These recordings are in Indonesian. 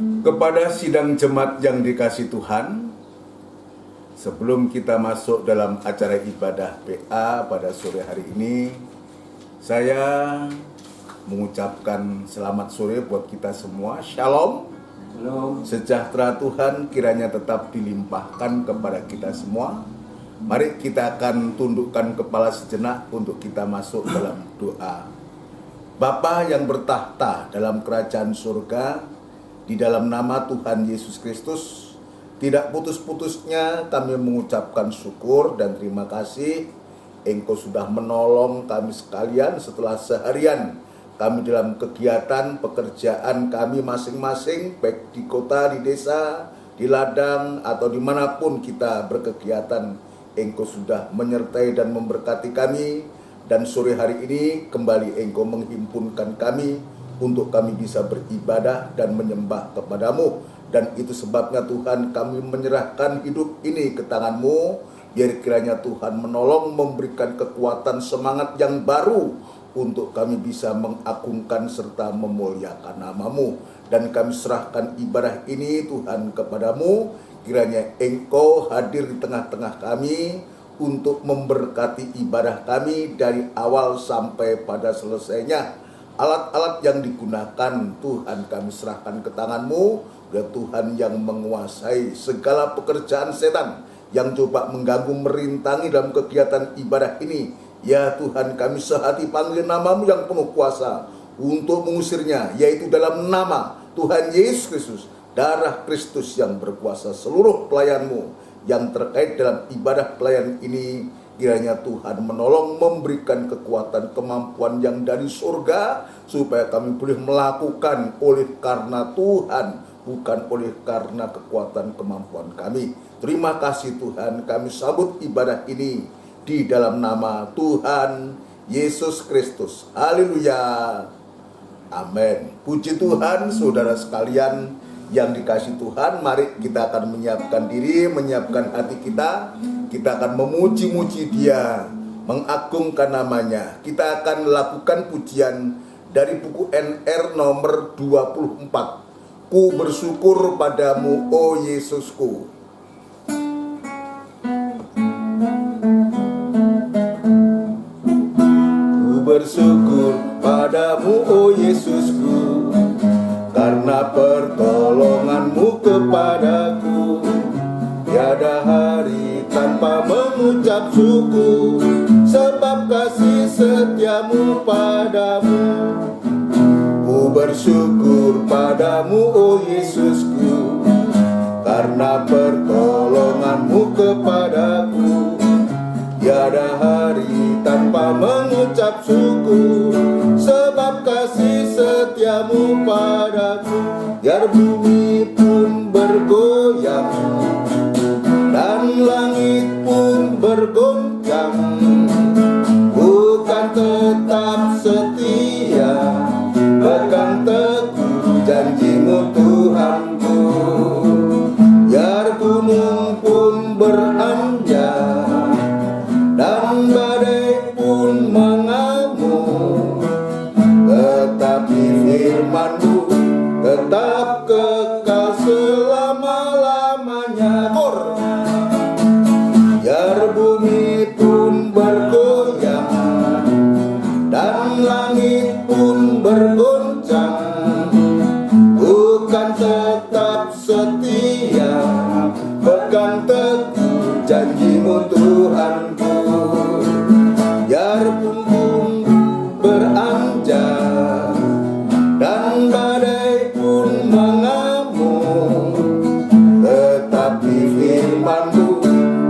Kepada sidang jemaat yang dikasih Tuhan, sebelum kita masuk dalam acara ibadah PA pada sore hari ini, saya mengucapkan selamat sore buat kita semua. Shalom. Shalom. Sejahtera Tuhan kiranya tetap dilimpahkan kepada kita semua. Mari kita akan tundukkan kepala sejenak untuk kita masuk dalam doa. Bapa yang bertahta dalam kerajaan surga, di dalam nama Tuhan Yesus Kristus, tidak putus-putusnya kami mengucapkan syukur dan terima kasih. Engkau sudah menolong kami sekalian setelah seharian kami dalam kegiatan pekerjaan kami masing-masing, baik di kota, di desa, di ladang, atau dimanapun kita berkegiatan. Engkau sudah menyertai dan memberkati kami, dan sore hari ini kembali Engkau menghimpunkan kami untuk kami bisa beribadah dan menyembah kepadamu. Dan itu sebabnya Tuhan kami menyerahkan hidup ini ke tangan-Mu. Biar kiranya Tuhan menolong, memberikan kekuatan semangat yang baru untuk kami bisa mengagungkan serta memuliakan nama-Mu. Dan kami serahkan ibadah ini Tuhan kepadamu. Kiranya Engkau hadir di tengah-tengah kami untuk memberkati ibadah kami dari awal sampai pada selesainya. Alat-alat yang digunakan Tuhan kami serahkan ke tangan-Mu. Ya Tuhan yang menguasai segala pekerjaan setan yang coba mengganggu, merintangi dalam kegiatan ibadah ini. Ya Tuhan, kami sehati panggil nama-Mu yang penuh kuasa untuk mengusirnya, yaitu dalam nama Tuhan Yesus Kristus, darah Kristus yang berkuasa. Seluruh pelayan-Mu yang terkait dalam ibadah pelayan ini, kiranya Tuhan menolong, memberikan kekuatan, kemampuan yang dari surga, supaya kami boleh melakukan oleh karena Tuhan, bukan oleh karena kekuatan kemampuan kami. Terima kasih Tuhan, kami sambut ibadah ini di dalam nama Tuhan Yesus Kristus. Haleluya. Amin. Puji Tuhan, saudara sekalian yang dikasih Tuhan, mari kita akan menyiapkan diri, menyiapkan hati kita. Kita akan memuji-muji Dia, mengagungkan namanya. Kita akan lakukan pujian dari buku NR nomor 24. Ku bersyukur padamu, oh Yesusku. Ku bersyukur padamu, oh Yesusku, karena pertolongan-Mu kepadaku. Tiada hari tanpa mengucap syukur, sebab kasih setia-Mu padamu. Ku bersyukur padamu, oh Yesusku, karena pertolongan-Mu kepadaku. Tiada hari tanpa mengucap syukur, sebab kasih setia-Mu padaku. Biar bumi pun bergoyang dan langit pun bergoncang, bukan tetap setia, pegang teguh janji-Mu Tuhanku. Biar gunung pun beranjak dan badai pun mengamuk, tetapi firman-Mu tetap kekal selama-lamanya. Biar bumi pun bergoyang dan langit pun bergoncang, bukan tetap setia, pegang teguh janji-Mu Tuhanku. Biar pun beranjak dan badai pun mengamuk, tetapi firman-Mu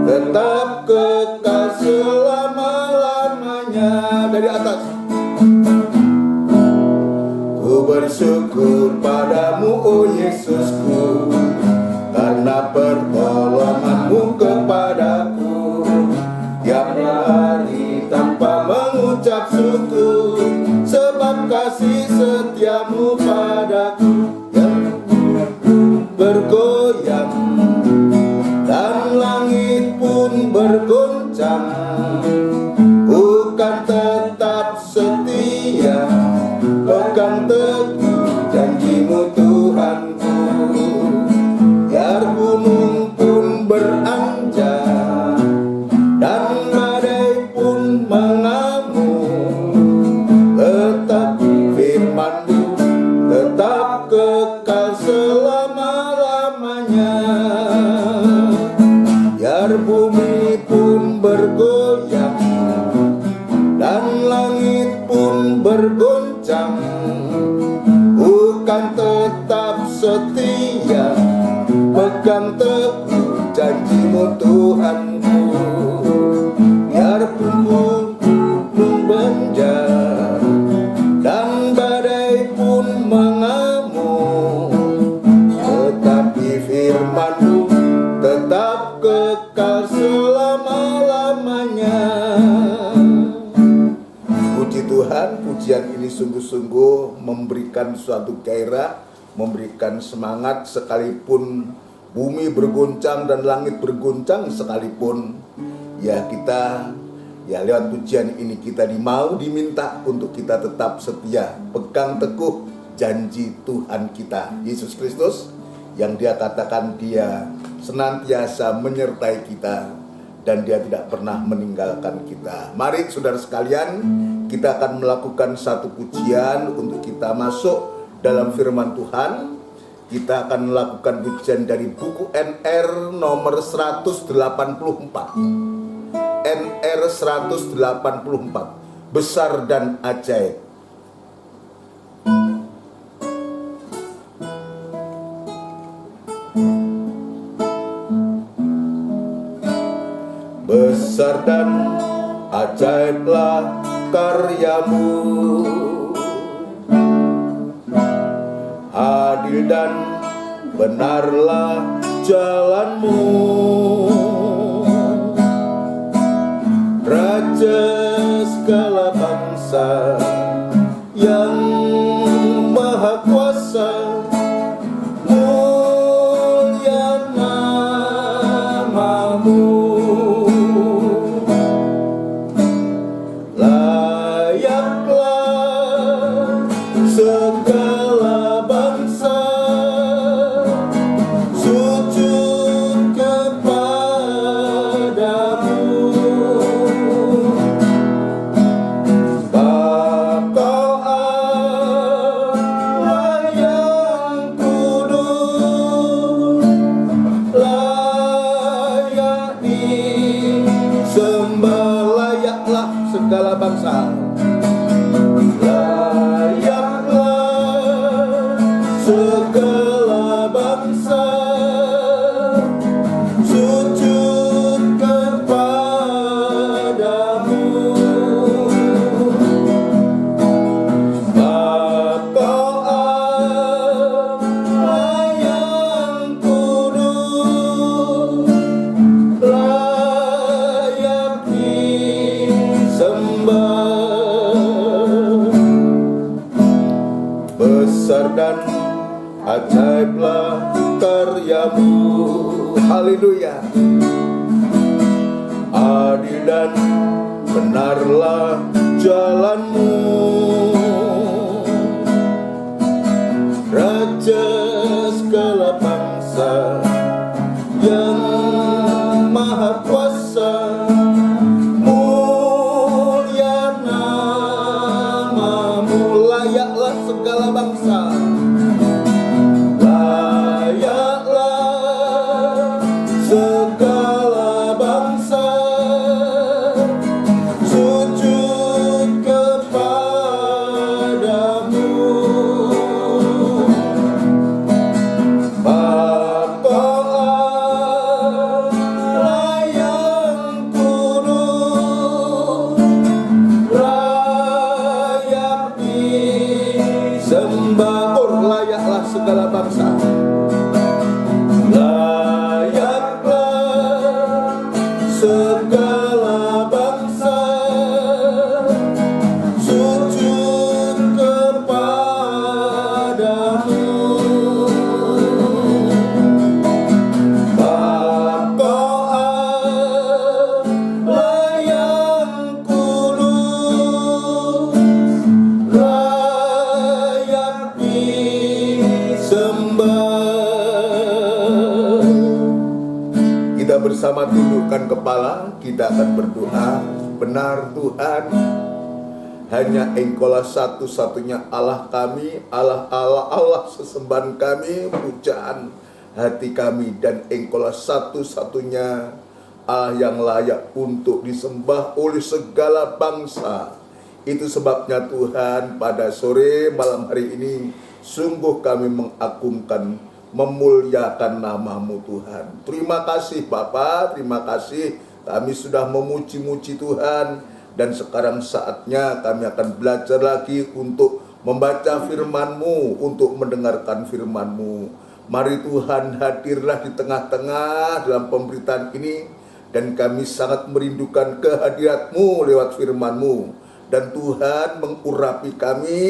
tetap kekal selama-lamanya. Dari atas. Ku bersyukur padamu, oh Yesusku, karena pertolongan-Mu kepadaku. Tiap hari tanpa mengucap syukur, sebab kasih setia-Mu padaku. Yang bergoyang dan langit pun bergoncang, bukan tetap setia, pegang teguh janji-Mu Tuhanku. tetap kekal selama-lamanya. Biar bumi pun bergoyang dan langit pun bergoncang, bukan tetap setia, pegang teguh janji-Mu Tuhanku. Biarpun gunung benjar dan badai pun mengamuk, tetapi firman-Mu tetap kekal selama-lamanya. Puji Tuhan, pujian ini sungguh-sungguh memberikan suatu gairah, memberikan semangat sekalipun bumi bergoncang dan langit bergoncang sekalipun. Ya kita, ya lewat pujian ini kita mau diminta untuk kita tetap setia, pegang teguh janji Tuhan kita Yesus Kristus, yang Dia katakan Dia senantiasa menyertai kita dan Dia tidak pernah meninggalkan kita. Mari saudara sekalian, kita akan melakukan satu pujian untuk kita masuk dalam firman Tuhan. Kita akan melakukan pujian dari buku NR nomor 184. NR 184, Besar dan Ajaib. Besar dan ajaiblah karya-Mu, adil dan benarlah jalan-Mu, Raja segala bangsa yang maha kuasa, mulia nama-Mu. Layaklah segala bangsa sujud kepada-Mu. Sebab Kau Allah yang kudus, layak disembah. Layaklah segala bangsa, layaklah segala bangsa sujud kepada-Mu. Sebab Kau Allah yang kudus, layak disembah. Besar dan ajaiblah karya-Mu, haleluya. Adil dan benarlah jalan-Mu, Raja segala bangsa yang maha kuasa, mulia nama-Mu. Layaklah segala bangsa, layaklah segala bangsa sujud kepada-Mu. Sebab Kau Allah yang kudus, layak disembah. Layaklah segala bangsa, layaklah segala bangsa sujud kepada-Mu. Sebab Kau Allah yang kudus, layak disembah. Kita bersama tundukkan kepala, kita akan berdoa. Benar Tuhan, Hanya Engkaulah satu-satunya Allah kami, Allah sesembahan kami, pujaan hati kami, dan Engkaulah satu-satunya Allah yang layak untuk disembah oleh segala bangsa. Itu sebabnya Tuhan, pada sore malam hari ini sungguh kami mengagungkan, memuliakan nama-Mu Tuhan. Terima kasih Bapa, terima kasih kami sudah memuji-muji Tuhan. Dan sekarang saatnya kami akan belajar lagi untuk membaca firman-Mu, untuk mendengarkan firman-Mu. Mari Tuhan, hadirlah di tengah-tengah dalam pemberitaan ini, dan kami sangat merindukan kehadirat-Mu lewat firman-Mu. Dan Tuhan mengurapi kami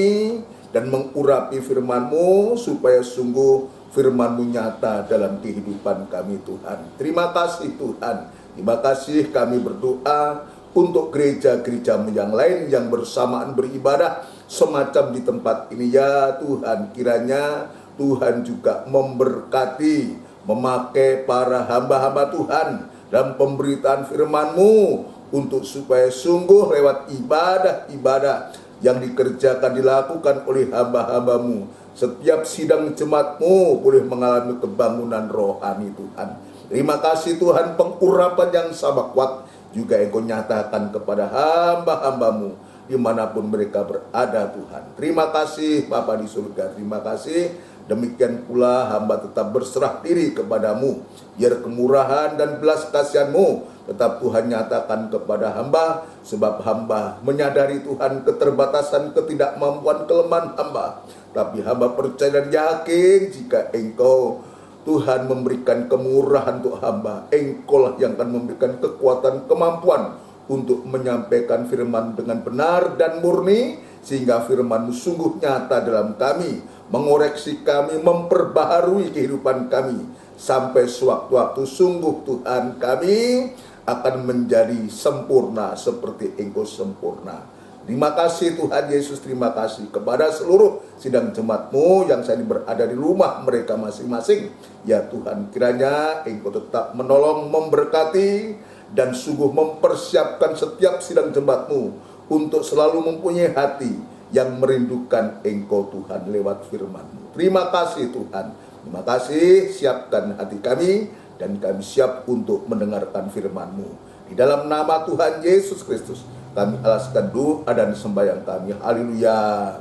dan mengurapi firman-Mu supaya sungguh firman-Mu nyata dalam kehidupan kami Tuhan. Terima kasih Tuhan. Terima kasih, kami berdoa untuk gereja-gereja yang lain yang bersamaan beribadah semacam di tempat ini. Ya Tuhan, kiranya Tuhan juga memberkati, memakai para hamba-hamba Tuhan dalam pemberitaan firman-Mu, untuk supaya sungguh lewat ibadah-ibadah yang dikerjakan, dilakukan oleh hamba-hamba-Mu, setiap sidang jemaat-Mu boleh mengalami kebangunan rohani Tuhan. Terima kasih Tuhan, pengurapan yang sama kuat juga Engkau nyatakan kepada hamba-hamba-Mu dimanapun mereka berada Tuhan. Terima kasih Bapa di surga, terima kasih. Demikian pula hamba tetap berserah diri kepadamu, biar kemurahan dan belas kasihan-Mu tetap Tuhan nyatakan kepada hamba, sebab hamba menyadari Tuhan keterbatasan, ketidakmampuan, kelemahan hamba. Tapi hamba percaya dan yakin jika Engkau Tuhan memberikan kemurahan untuk hamba, Engkaulah yang akan memberikan kekuatan, kemampuan untuk menyampaikan firman dengan benar dan murni, sehingga firman-Mu sungguh nyata dalam kami, mengoreksi kami, memperbaharui kehidupan kami, sampai sewaktu-waktu sungguh Tuhan kami akan menjadi sempurna seperti Engkau sempurna. Terima kasih Tuhan Yesus, terima kasih kepada seluruh sidang jemaat-Mu yang saat ini berada di rumah mereka masing-masing. Ya Tuhan, kiranya Engkau tetap menolong, memberkati, dan sungguh mempersiapkan setiap sidang jemaat-Mu untuk selalu mempunyai hati yang merindukan Engkau Tuhan lewat firman-Mu. Terima kasih Tuhan, terima kasih, siapkan hati kami, dan kami siap untuk mendengarkan firman-Mu. Di dalam nama Tuhan Yesus Kristus kami alaskan doa dan sembahyang kami. Haleluya.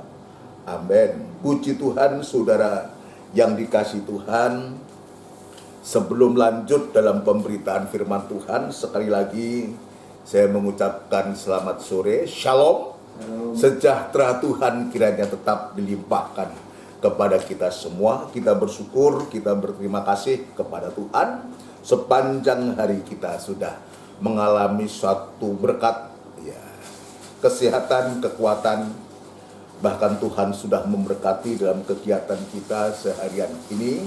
Amin. Puji Tuhan, saudara yang dikasihi Tuhan. Sebelum lanjut dalam pemberitaan firman Tuhan, sekali lagi saya mengucapkan selamat sore. Shalom. Sejahtera Tuhan kiranya tetap dilimpahkan kepada kita semua. Kita bersyukur, kita berterima kasih kepada Tuhan. Sepanjang hari kita sudah mengalami suatu berkat, kesehatan, kekuatan, bahkan Tuhan sudah memberkati dalam kegiatan kita seharian ini.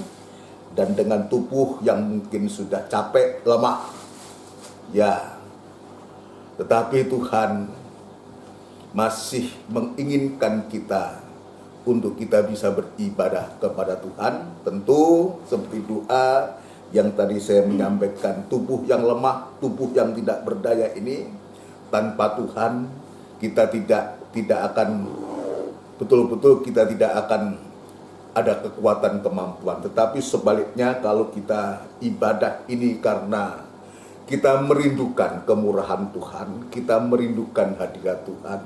Dan dengan tubuh yang mungkin sudah capek, lemah, tetapi Tuhan masih menginginkan kita untuk kita bisa beribadah kepada Tuhan. Tentu seperti doa yang tadi saya menyampaikan, tubuh yang lemah, tubuh yang tidak berdaya ini, tanpa Tuhan kita tidak akan betul-betul, kita tidak akan ada kekuatan, kemampuan. Tetapi sebaliknya, kalau kita ibadah ini karena kita merindukan kemurahan Tuhan, kita merindukan hadirat Tuhan,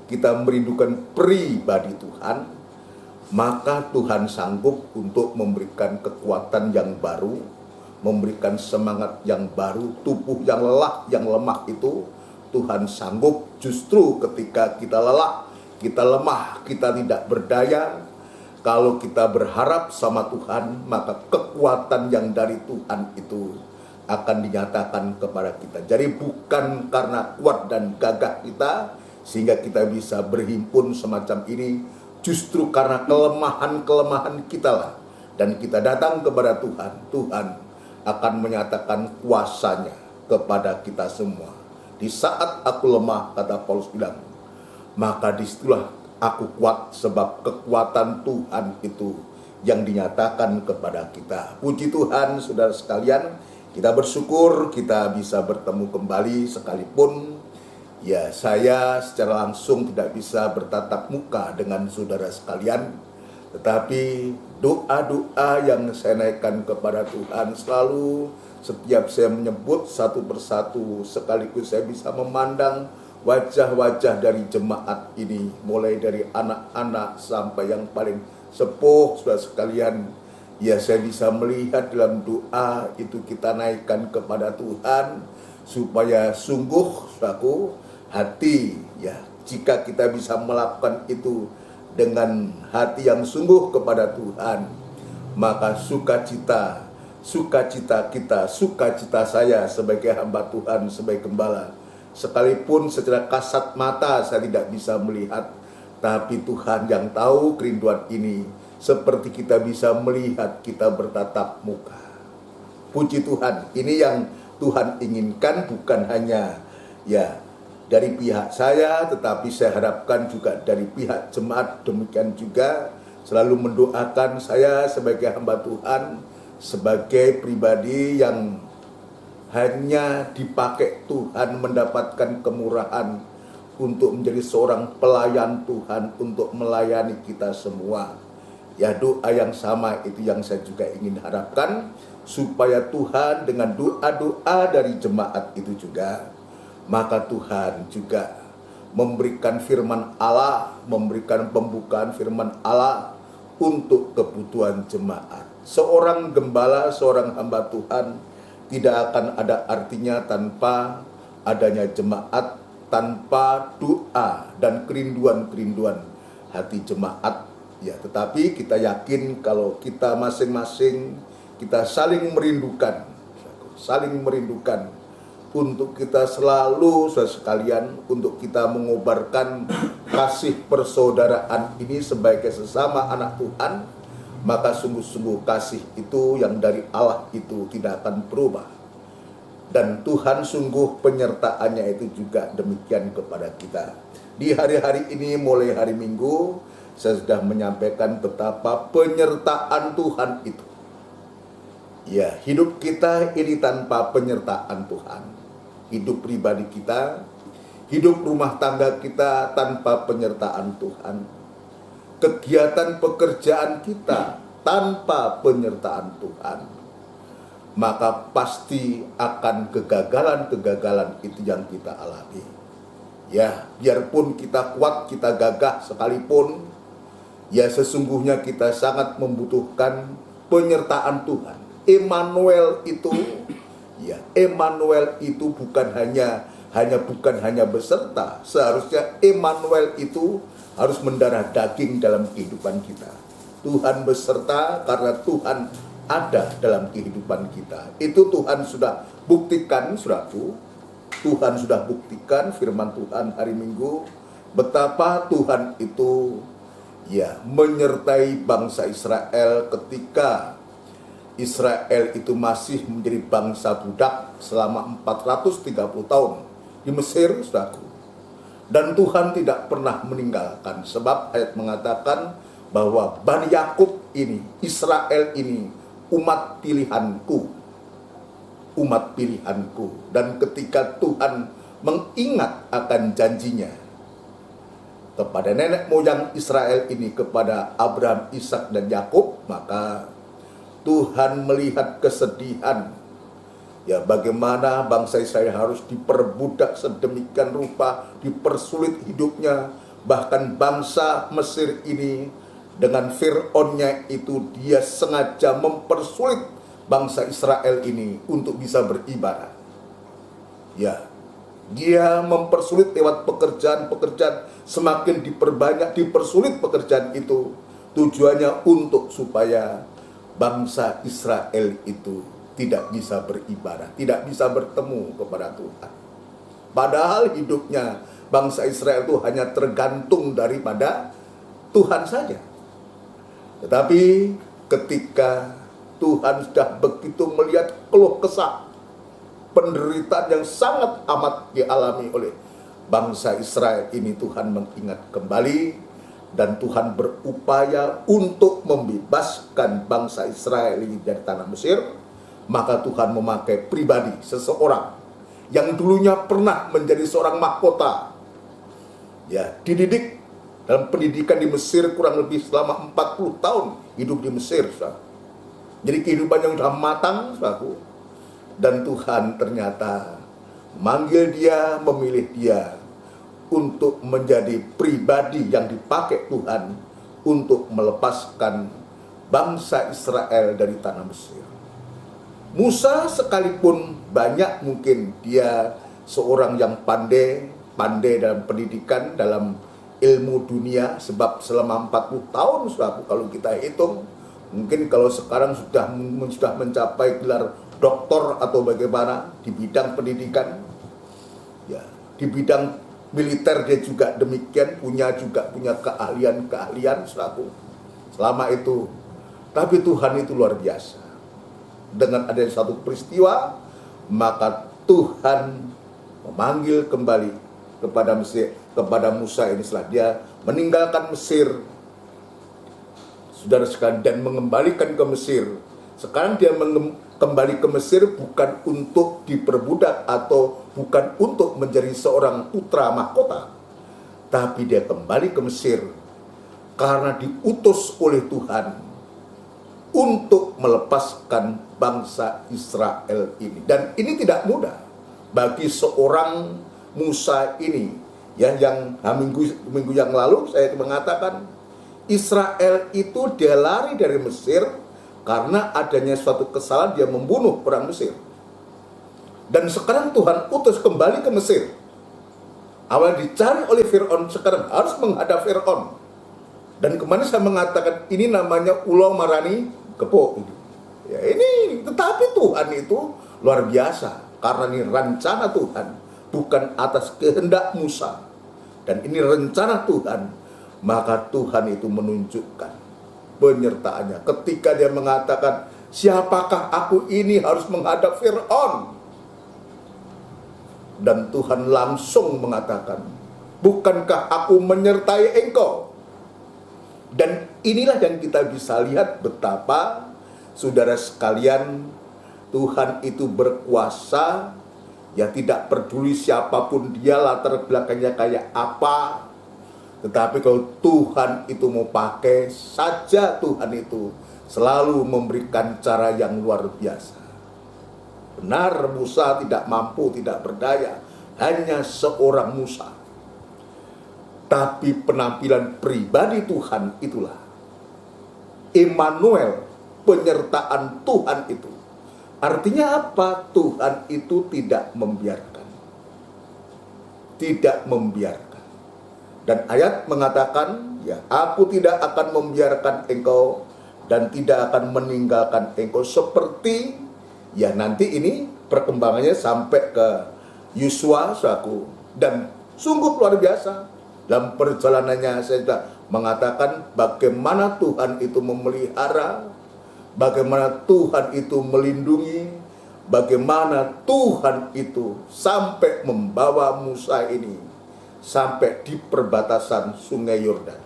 kita merindukan pribadi Tuhan, maka Tuhan sanggup untuk memberikan kekuatan yang baru, memberikan semangat yang baru. Tubuh yang lelah, yang lemah itu Tuhan sanggup. Justru ketika kita lelah, kita lemah, kita tidak berdaya, kalau kita berharap sama Tuhan, maka kekuatan yang dari Tuhan itu akan dinyatakan kepada kita. Jadi bukan karena kuat dan gagah kita sehingga kita bisa berhimpun semacam ini, justru karena kelemahan-kelemahan kita lah. Dan kita datang kepada Tuhan, Tuhan akan menyatakan kuasanya kepada kita semua. Di saat aku lemah, kata Paulus bilang, maka disitulah aku kuat, sebab kekuatan Tuhan itu yang dinyatakan kepada kita. Puji Tuhan, saudara sekalian, kita bersyukur kita bisa bertemu kembali, sekalipun Ya, saya secara langsung tidak bisa bertatap muka dengan saudara sekalian, tetapi doa-doa yang saya naikkan kepada Tuhan selalu setiap saya menyebut satu persatu, sekaligus saya bisa memandang wajah-wajah dari jemaat ini, mulai dari anak-anak sampai yang paling sepuh, saudara sekalian. Ya, saya bisa melihat dalam doa itu kita naikkan kepada Tuhan, supaya sungguh, saudaraku, hati, ya, jika kita bisa melakukan itu dengan hati yang sungguh kepada Tuhan, maka sukacita kita, sukacita saya sebagai hamba Tuhan, sebagai gembala, sekalipun secara kasat mata saya tidak bisa melihat, tapi Tuhan yang tahu kerinduan ini, seperti kita bisa melihat, kita bertatap muka. Puji Tuhan, ini yang Tuhan inginkan, bukan hanya ya dari pihak saya, tetapi saya harapkan juga dari pihak jemaat demikian juga selalu mendoakan saya sebagai hamba Tuhan, sebagai pribadi yang hanya dipakai Tuhan mendapatkan kemurahan untuk menjadi seorang pelayan Tuhan, untuk melayani kita semua. Ya, doa yang sama itu yang saya juga ingin harapkan, supaya Tuhan dengan doa-doa dari jemaat itu juga, maka Tuhan juga memberikan firman Allah, memberikan pembukaan firman Allah untuk kebutuhan jemaat. Seorang gembala, seorang hamba Tuhan tidak akan ada artinya tanpa adanya jemaat, tanpa doa dan kerinduan-kerinduan hati jemaat. Ya, tetapi kita yakin kalau kita masing-masing kita saling merindukan untuk kita selalu, saudara sekalian, untuk kita mengobarkan kasih persaudaraan ini sebagai sesama anak Tuhan, maka sungguh-sungguh kasih itu yang dari Allah itu tidak akan berubah. Dan Tuhan sungguh penyertaannya itu juga demikian kepada kita. Di hari-hari ini, mulai hari Minggu, saya sudah menyampaikan betapa penyertaan Tuhan itu. Ya, hidup kita ini tanpa penyertaan Tuhan. Hidup pribadi kita, hidup rumah tangga kita tanpa penyertaan Tuhan. Kegiatan pekerjaan kita tanpa penyertaan Tuhan, maka pasti akan kegagalan-kegagalan itu yang kita alami. Ya, biarpun kita kuat, kita gagah sekalipun, ya sesungguhnya kita sangat membutuhkan penyertaan Tuhan. Emmanuel itu bukan hanya beserta, seharusnya Emmanuel itu harus mendarah daging dalam kehidupan kita. Tuhan beserta karena Tuhan ada dalam kehidupan kita. Itu Tuhan sudah buktikan, saudaraku. Tuhan sudah buktikan firman Tuhan hari Minggu, betapa Tuhan itu ya menyertai bangsa Israel ketika Israel itu masih menjadi bangsa budak selama 430 tahun di Mesir, saudaraku. Dan Tuhan tidak pernah meninggalkan, sebab ayat mengatakan bahwa Bani Yakub ini, Israel ini, umat pilihanku. Dan ketika Tuhan mengingat akan janjinya kepada nenek moyang Israel ini, kepada Abraham, Ishak, dan Yakub, maka Tuhan melihat kesedihan, ya bagaimana bangsa Israel harus diperbudak sedemikian rupa, dipersulit hidupnya. Bahkan bangsa Mesir ini dengan Fir'aunnya itu, dia sengaja mempersulit bangsa Israel ini untuk bisa beribadah. Ya, dia mempersulit lewat pekerjaan-pekerjaan, semakin diperbanyak, dipersulit pekerjaan itu, tujuannya untuk supaya bangsa Israel itu tidak bisa beribadah, tidak bisa bertemu kepada Tuhan. Padahal hidupnya bangsa Israel itu hanya tergantung daripada Tuhan saja. Tetapi ketika Tuhan sudah begitu melihat keluh kesah, penderitaan yang sangat amat dialami oleh bangsa Israel ini, Tuhan mengingat kembali. Dan Tuhan berupaya untuk membebaskan bangsa Israel ini dari tanah Mesir. Maka Tuhan memakai pribadi seseorang yang dulunya pernah menjadi seorang mahkota, ya, dididik dalam pendidikan di Mesir kurang lebih selama 40 tahun hidup di Mesir, saudara. Jadi kehidupan yang sudah matang, saudara. Dan Tuhan ternyata manggil dia, memilih dia untuk menjadi pribadi yang dipakai Tuhan untuk melepaskan bangsa Israel dari tanah Mesir. Musa sekalipun banyak mungkin dia seorang yang pandai dalam pendidikan, dalam ilmu dunia, sebab selama 40 tahun kalau kita hitung, mungkin kalau sekarang sudah mencapai gelar doktor atau bagaimana di bidang pendidikan, ya, di bidang militer dia juga demikian, punya keahlian selama itu. Tapi Tuhan itu luar biasa. Dengan adanya satu peristiwa, maka Tuhan memanggil kembali kepada Musa ini setelah dia meninggalkan Mesir, saudara sekalian, dan mengembalikan ke Mesir. Sekarang dia kembali ke Mesir bukan untuk diperbudak atau bukan untuk menjadi seorang putra mahkota, tapi dia kembali ke Mesir karena diutus oleh Tuhan untuk melepaskan bangsa Israel ini. Dan ini tidak mudah bagi seorang Musa ini, ya, yang minggu yang lalu saya mengatakan Israel itu dia lari dari Mesir karena adanya suatu kesalahan, dia membunuh orang Mesir. Dan sekarang Tuhan utus kembali ke Mesir. Awal dicari oleh Fir'aun, sekarang harus menghadap Fir'aun. Dan kemarin saya mengatakan ini namanya ulo marani kepo. Ya, ini, tetapi Tuhan itu luar biasa karena ini rencana Tuhan, bukan atas kehendak Musa. Dan ini rencana Tuhan, maka Tuhan itu menunjukkan penyertaannya ketika dia mengatakan, siapakah aku ini harus menghadap Fir'aun? Dan Tuhan langsung mengatakan, bukankah aku menyertai engkau? Dan inilah yang kita bisa lihat betapa, saudara sekalian, Tuhan itu berkuasa, ya, tidak peduli siapapun dia, latar belakangnya kayak apa. Tetapi kalau Tuhan itu mau pakai saja, Tuhan itu selalu memberikan cara yang luar biasa. Benar, Musa tidak mampu, tidak berdaya, hanya seorang Musa. Tapi penampilan pribadi Tuhan itulah Immanuel, penyertaan Tuhan itu. Artinya apa? Tuhan itu tidak membiarkan. Tidak membiarkan. Dan ayat mengatakan, ya, aku tidak akan membiarkan engkau dan tidak akan meninggalkan engkau, seperti, ya, nanti ini perkembangannya sampai ke Yosua, dan sungguh luar biasa. Dalam perjalanannya saya sudah mengatakan bagaimana Tuhan itu memelihara, bagaimana Tuhan itu melindungi, bagaimana Tuhan itu sampai membawa Musa ini sampai di perbatasan Sungai Yordan.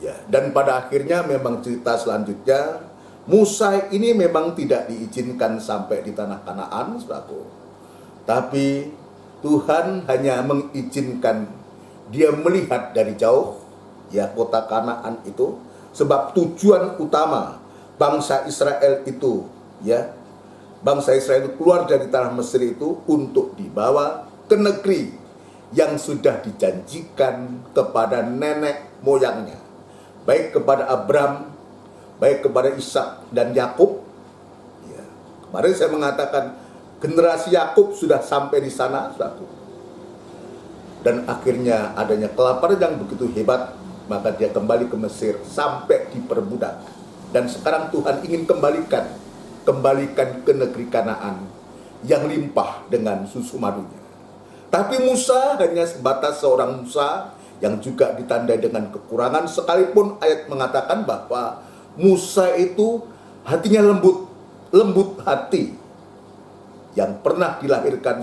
Ya, dan pada akhirnya memang cerita selanjutnya, Musa ini memang tidak diizinkan sampai di tanah Kanaan, saudaraku. Tapi Tuhan hanya mengizinkan dia melihat dari jauh, ya, kota Kanaan itu, sebab tujuan utama bangsa Israel itu, ya, bangsa Israel itu keluar dari tanah Mesir itu untuk dibawa ke negeri yang sudah dijanjikan kepada nenek moyangnya, baik kepada Abraham, baik kepada Ishak dan Yakub. Ya, kemarin saya mengatakan generasi Yakub sudah sampai di sana, saudaraku. Dan akhirnya adanya kelaparan yang begitu hebat, maka dia kembali ke Mesir sampai diperbudak. Dan sekarang Tuhan ingin kembalikan ke negeri Kanaan yang limpah dengan susu madunya. Tapi Musa hanya sebatas seorang Musa yang juga ditandai dengan kekurangan, sekalipun ayat mengatakan bahwa Musa itu hatinya lembut hati, yang pernah dilahirkan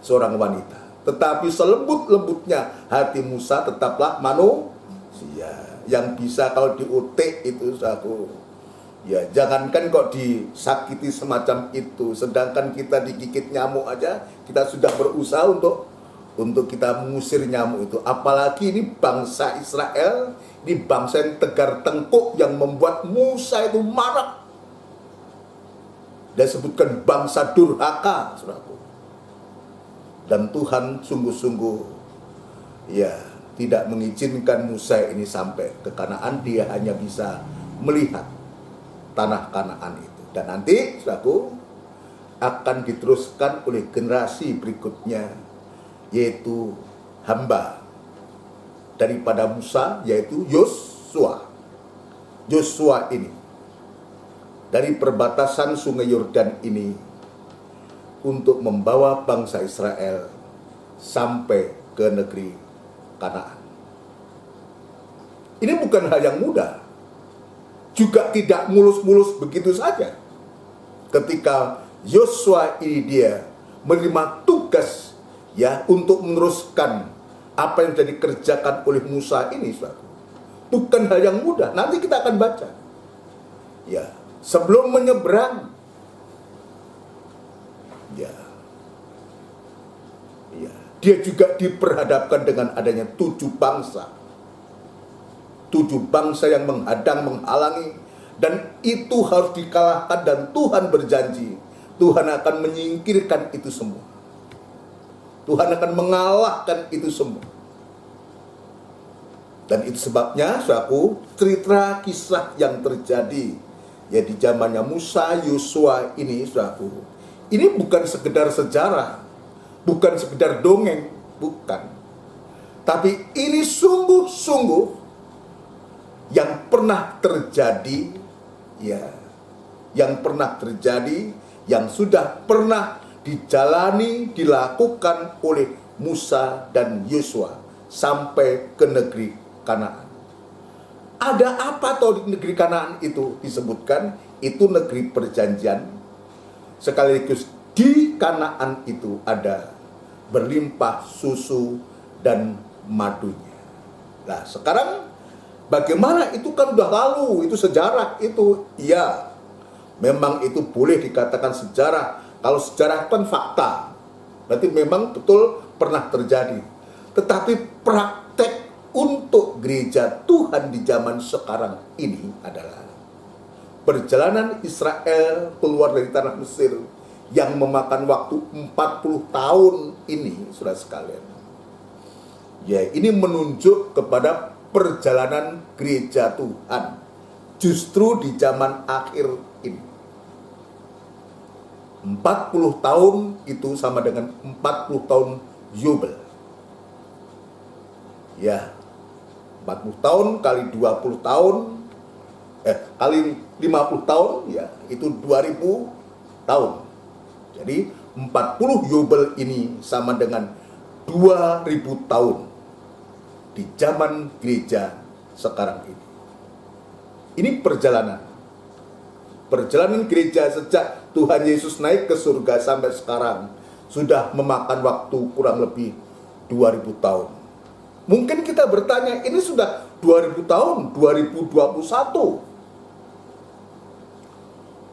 seorang wanita. Tetapi selembut-lembutnya hati Musa tetaplah manusia, yang bisa kalau diutik itu, Ya, jangankan kok disakiti semacam itu, sedangkan kita digigit nyamuk aja, kita sudah berusaha untuk kita mengusir nyamuk itu. Apalagi ini bangsa Israel, ini bangsa yang tegar tengkuk yang membuat Musa itu marah. Dia sebutkan bangsa durhaka, saudaraku. Dan Tuhan sungguh-sungguh ya tidak mengizinkan Musa ini sampai ke Kanaan. Dia hanya bisa melihat tanah Kanaan itu. Dan nanti, saudaraku, akan diteruskan oleh generasi berikutnya, yaitu hamba daripada Musa, yaitu Yosua. Yosua ini dari perbatasan sungai Yordan ini untuk membawa bangsa Israel sampai ke negeri Kanaan. Ini bukan hal yang mudah, juga tidak mulus-mulus begitu saja. Ketika Yosua ini dia menerima tugas ya untuk meneruskan apa yang sudah dikerjakan oleh Musa ini, saudara. Bukan hal yang mudah. Nanti kita akan baca. Ya, sebelum menyeberang, ya, dia juga diperhadapkan dengan adanya 7 bangsa. 7 bangsa yang menghadang, menghalangi, dan itu harus dikalahkan, dan Tuhan berjanji Tuhan akan menyingkirkan itu semua. Tuhan akan mengalahkan itu semua. Dan itu sebabnya, saudaraku, cerita kisah yang terjadi ya di zamannya Musa, Yosua ini, saudaraku, ini bukan sekedar sejarah, bukan sekedar dongeng, bukan. Tapi ini sungguh-sungguh yang pernah terjadi, ya, yang pernah terjadi, yang sudah pernah dijalani, dilakukan oleh Musa dan Yosua sampai ke negeri Kanaan. Ada apa toh di negeri Kanaan itu disebutkan? Itu negeri perjanjian. Sekaligus di Kanaan itu ada berlimpah susu dan madunya. Nah, sekarang bagaimana? Itu kan udah lalu, itu sejarah itu. Ya, memang itu boleh dikatakan sejarah. Kalau sejarah kan fakta, berarti memang betul pernah terjadi. Tetapi praktek untuk gereja Tuhan di zaman sekarang ini adalah perjalanan Israel keluar dari tanah Mesir yang memakan waktu 40 tahun ini, saudara sekalian. Ya, ini menunjuk kepada perjalanan gereja Tuhan justru di zaman akhir ini. 40 tahun itu sama dengan 40 tahun Yubel. Ya, 40 tahun kali 20 tahun, kali 50 tahun, ya, itu 2000 tahun. Jadi 40 Yubel ini sama dengan 2000 tahun di zaman gereja sekarang ini. Ini perjalanan gereja sejak Tuhan Yesus naik ke surga sampai sekarang sudah memakan waktu kurang lebih 2000 tahun. Mungkin kita bertanya, ini sudah 2000 tahun, 2021.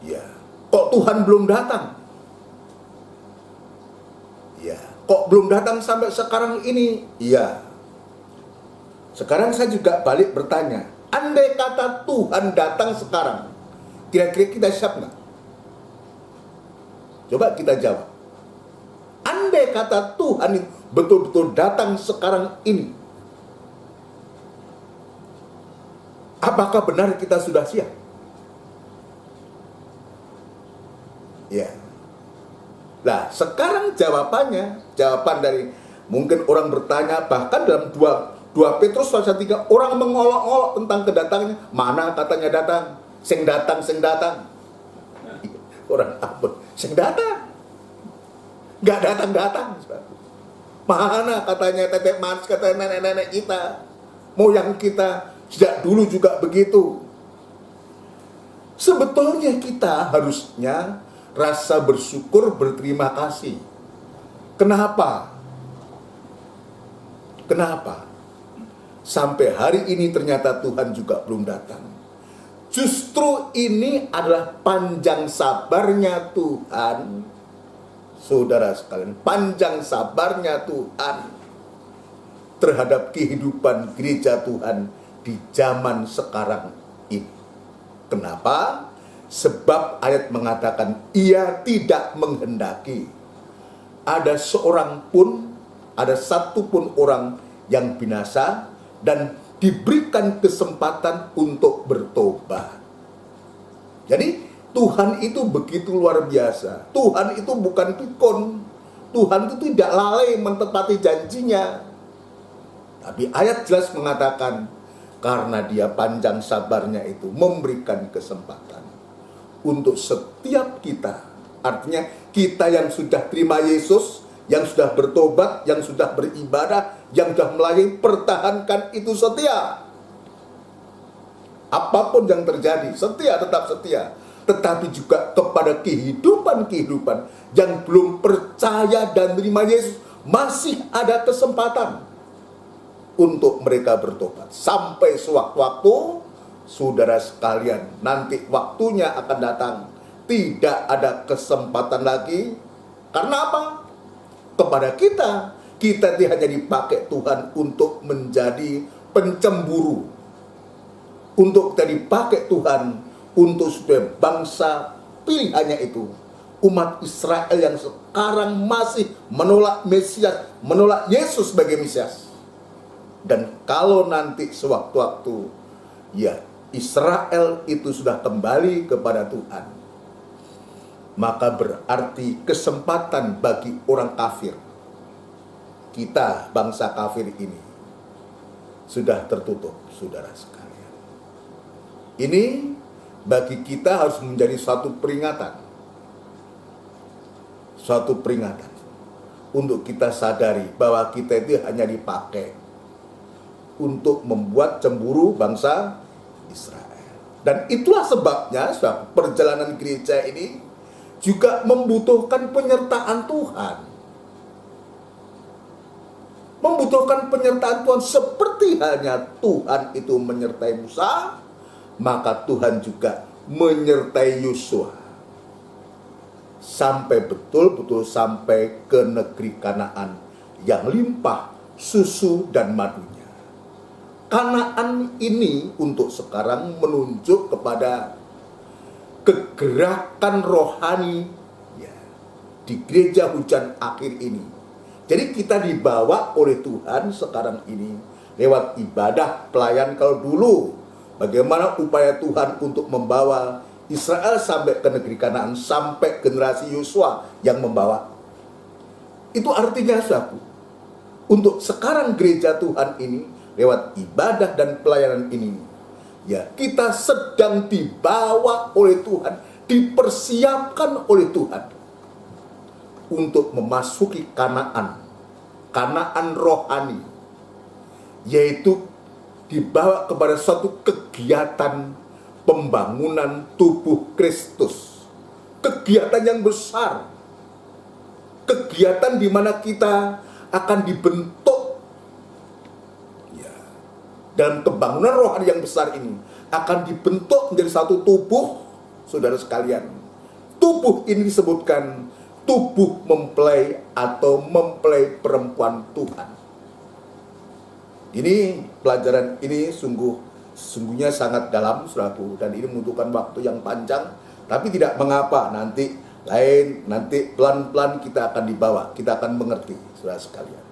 Ya, kok Tuhan belum datang? Ya, kok belum datang sampai sekarang ini? Ya. Sekarang saya juga balik bertanya, andai kata Tuhan datang sekarang, kira-kira kita siap nggak? Coba kita jawab. Andai kata Tuhan betul-betul datang sekarang ini, apakah benar kita sudah siap? Ya. Nah, sekarang jawaban dari mungkin orang bertanya, bahkan dalam 2 Petrus pasal 3 orang mengolok-olok tentang kedatangannya. Mana katanya datang? Sing datang. Orang apa? Sing datang. Nggak datang. Mana katanya tetek manis, kata nenek-nenek kita, moyang kita sejak dulu juga begitu. Sebetulnya kita harusnya rasa bersyukur, berterima kasih. Kenapa? Sampai hari ini ternyata Tuhan juga belum datang. Justru ini adalah panjang sabarnya Tuhan, saudara sekalian, panjang sabarnya Tuhan terhadap kehidupan gereja Tuhan di zaman sekarang ini. Kenapa? Sebab ayat mengatakan Ia tidak menghendaki ada satu pun orang yang binasa, dan diberikan kesempatan untuk bertobat. Jadi Tuhan itu begitu luar biasa. Tuhan itu bukan pikun. Tuhan itu tidak lalai menepati janjinya. Tapi ayat jelas mengatakan karena Dia panjang sabarnya itu memberikan kesempatan untuk setiap kita. Artinya kita yang sudah terima Yesus, yang sudah bertobat, yang sudah beribadah, yang sudah melayani, pertahankan itu setia. Apapun yang terjadi, setia, tetap setia. Tetapi juga kepada kehidupan-kehidupan yang belum percaya dan terima Yesus, masih ada kesempatan untuk mereka bertobat. Sampai sewaktu-waktu, saudara sekalian, nanti waktunya akan datang, tidak ada kesempatan lagi. Karena apa? Kepada kita tidak hanya dipakai Tuhan untuk menjadi pencemburu, untuk kita dipakai Tuhan untuk supaya bangsa pilihannya itu, umat Israel yang sekarang masih menolak Mesias, menolak Yesus sebagai Mesias. Dan kalau nanti sewaktu-waktu, ya, Israel itu sudah kembali kepada Tuhan, maka berarti kesempatan bagi orang kafir, kita bangsa kafir ini, sudah tertutup, saudara sekalian. Ini bagi kita harus menjadi suatu peringatan. Suatu peringatan untuk kita sadari bahwa kita itu hanya dipakai untuk membuat cemburu bangsa Israel. Dan itulah sebabnya perjalanan gereja ini juga membutuhkan penyertaan Tuhan. Membutuhkan penyertaan Tuhan seperti halnya Tuhan itu menyertai Musa, maka Tuhan juga menyertai Yosua. Sampai betul-betul sampai ke negeri Kanaan yang limpah susu dan madunya. Kanaan ini untuk sekarang menunjuk kepada kegerakan rohani, ya, di gereja hujan akhir ini. Jadi kita dibawa oleh Tuhan sekarang ini lewat ibadah pelayan. Kalau dulu bagaimana upaya Tuhan untuk membawa Israel sampai ke negeri Kanaan, sampai generasi Yosua yang membawa. Itu artinya untuk sekarang gereja Tuhan ini lewat ibadah dan pelayanan ini, ya, kita sedang dibawa oleh Tuhan, dipersiapkan oleh Tuhan untuk memasuki Kanaan, Kanaan rohani, yaitu dibawa kepada suatu kegiatan pembangunan tubuh Kristus. Kegiatan yang besar, kegiatan di mana kita akan dibentuk, ya, dan pembangunan rohani yang besar ini akan dibentuk menjadi satu tubuh, saudara sekalian. Tubuh ini disebutkan tubuh mempelai atau mempelai perempuan Tuhan. Ini pelajaran ini sungguhnya sangat dalam, saudaraku, dan ini membutuhkan waktu yang panjang, tapi tidak mengapa, nanti pelan-pelan kita akan dibawa, kita akan mengerti, saudara sekalian.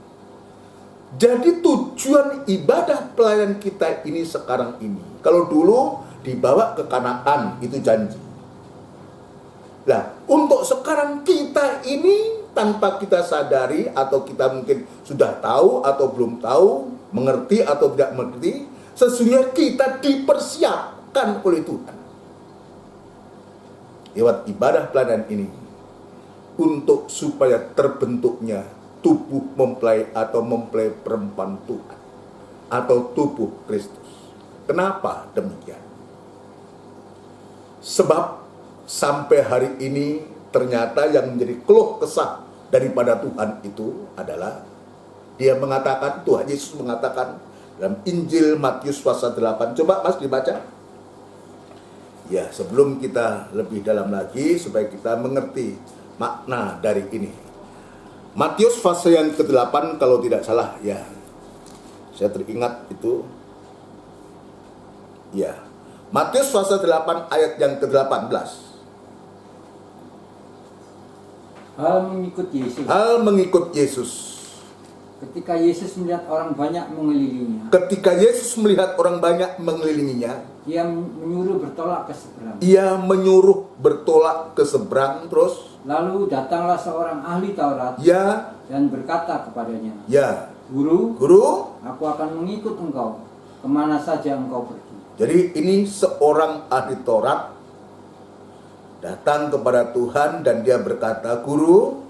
Jadi tujuan ibadah pelayanan kita ini sekarang ini, kalau dulu dibawa ke Kanaan, itu janji. Nah, untuk sekarang kita ini tanpa kita sadari, atau kita mungkin sudah tahu atau belum tahu, mengerti atau tidak mengerti, sesungguhnya kita dipersiapkan oleh Tuhan lewat ibadah pelayanan ini untuk supaya terbentuknya tubuh mempelai atau mempelai perempuan Tuhan atau tubuh Kristus. Kenapa demikian? Sebab sampai hari ini ternyata yang menjadi keluh kesah daripada Tuhan itu adalah Dia mengatakan, Tuhan Yesus mengatakan dalam Injil Matius pasal 8. Coba Mas dibaca. Ya, sebelum kita lebih dalam lagi supaya kita mengerti makna dari ini. Matius pasal yang ke-8 kalau tidak salah ya. Saya teringat itu. Ya. Matius pasal 8 ayat yang ke-18. Hal mengikut Yesus. Hal mengikut Yesus. Ketika Yesus melihat orang banyak mengelilinginya, Ketika Yesus melihat orang banyak mengelilinginya, Ia menyuruh bertolak ke seberang. Ia menyuruh bertolak ke seberang terus. Lalu datanglah seorang ahli Taurat Ya, dan berkata kepadanya, ya. Guru, Guru, aku akan mengikut engkau kemana saja engkau pergi. jadi ini seorang ahli Taurat datang kepada Tuhan dan dia berkata, Guru,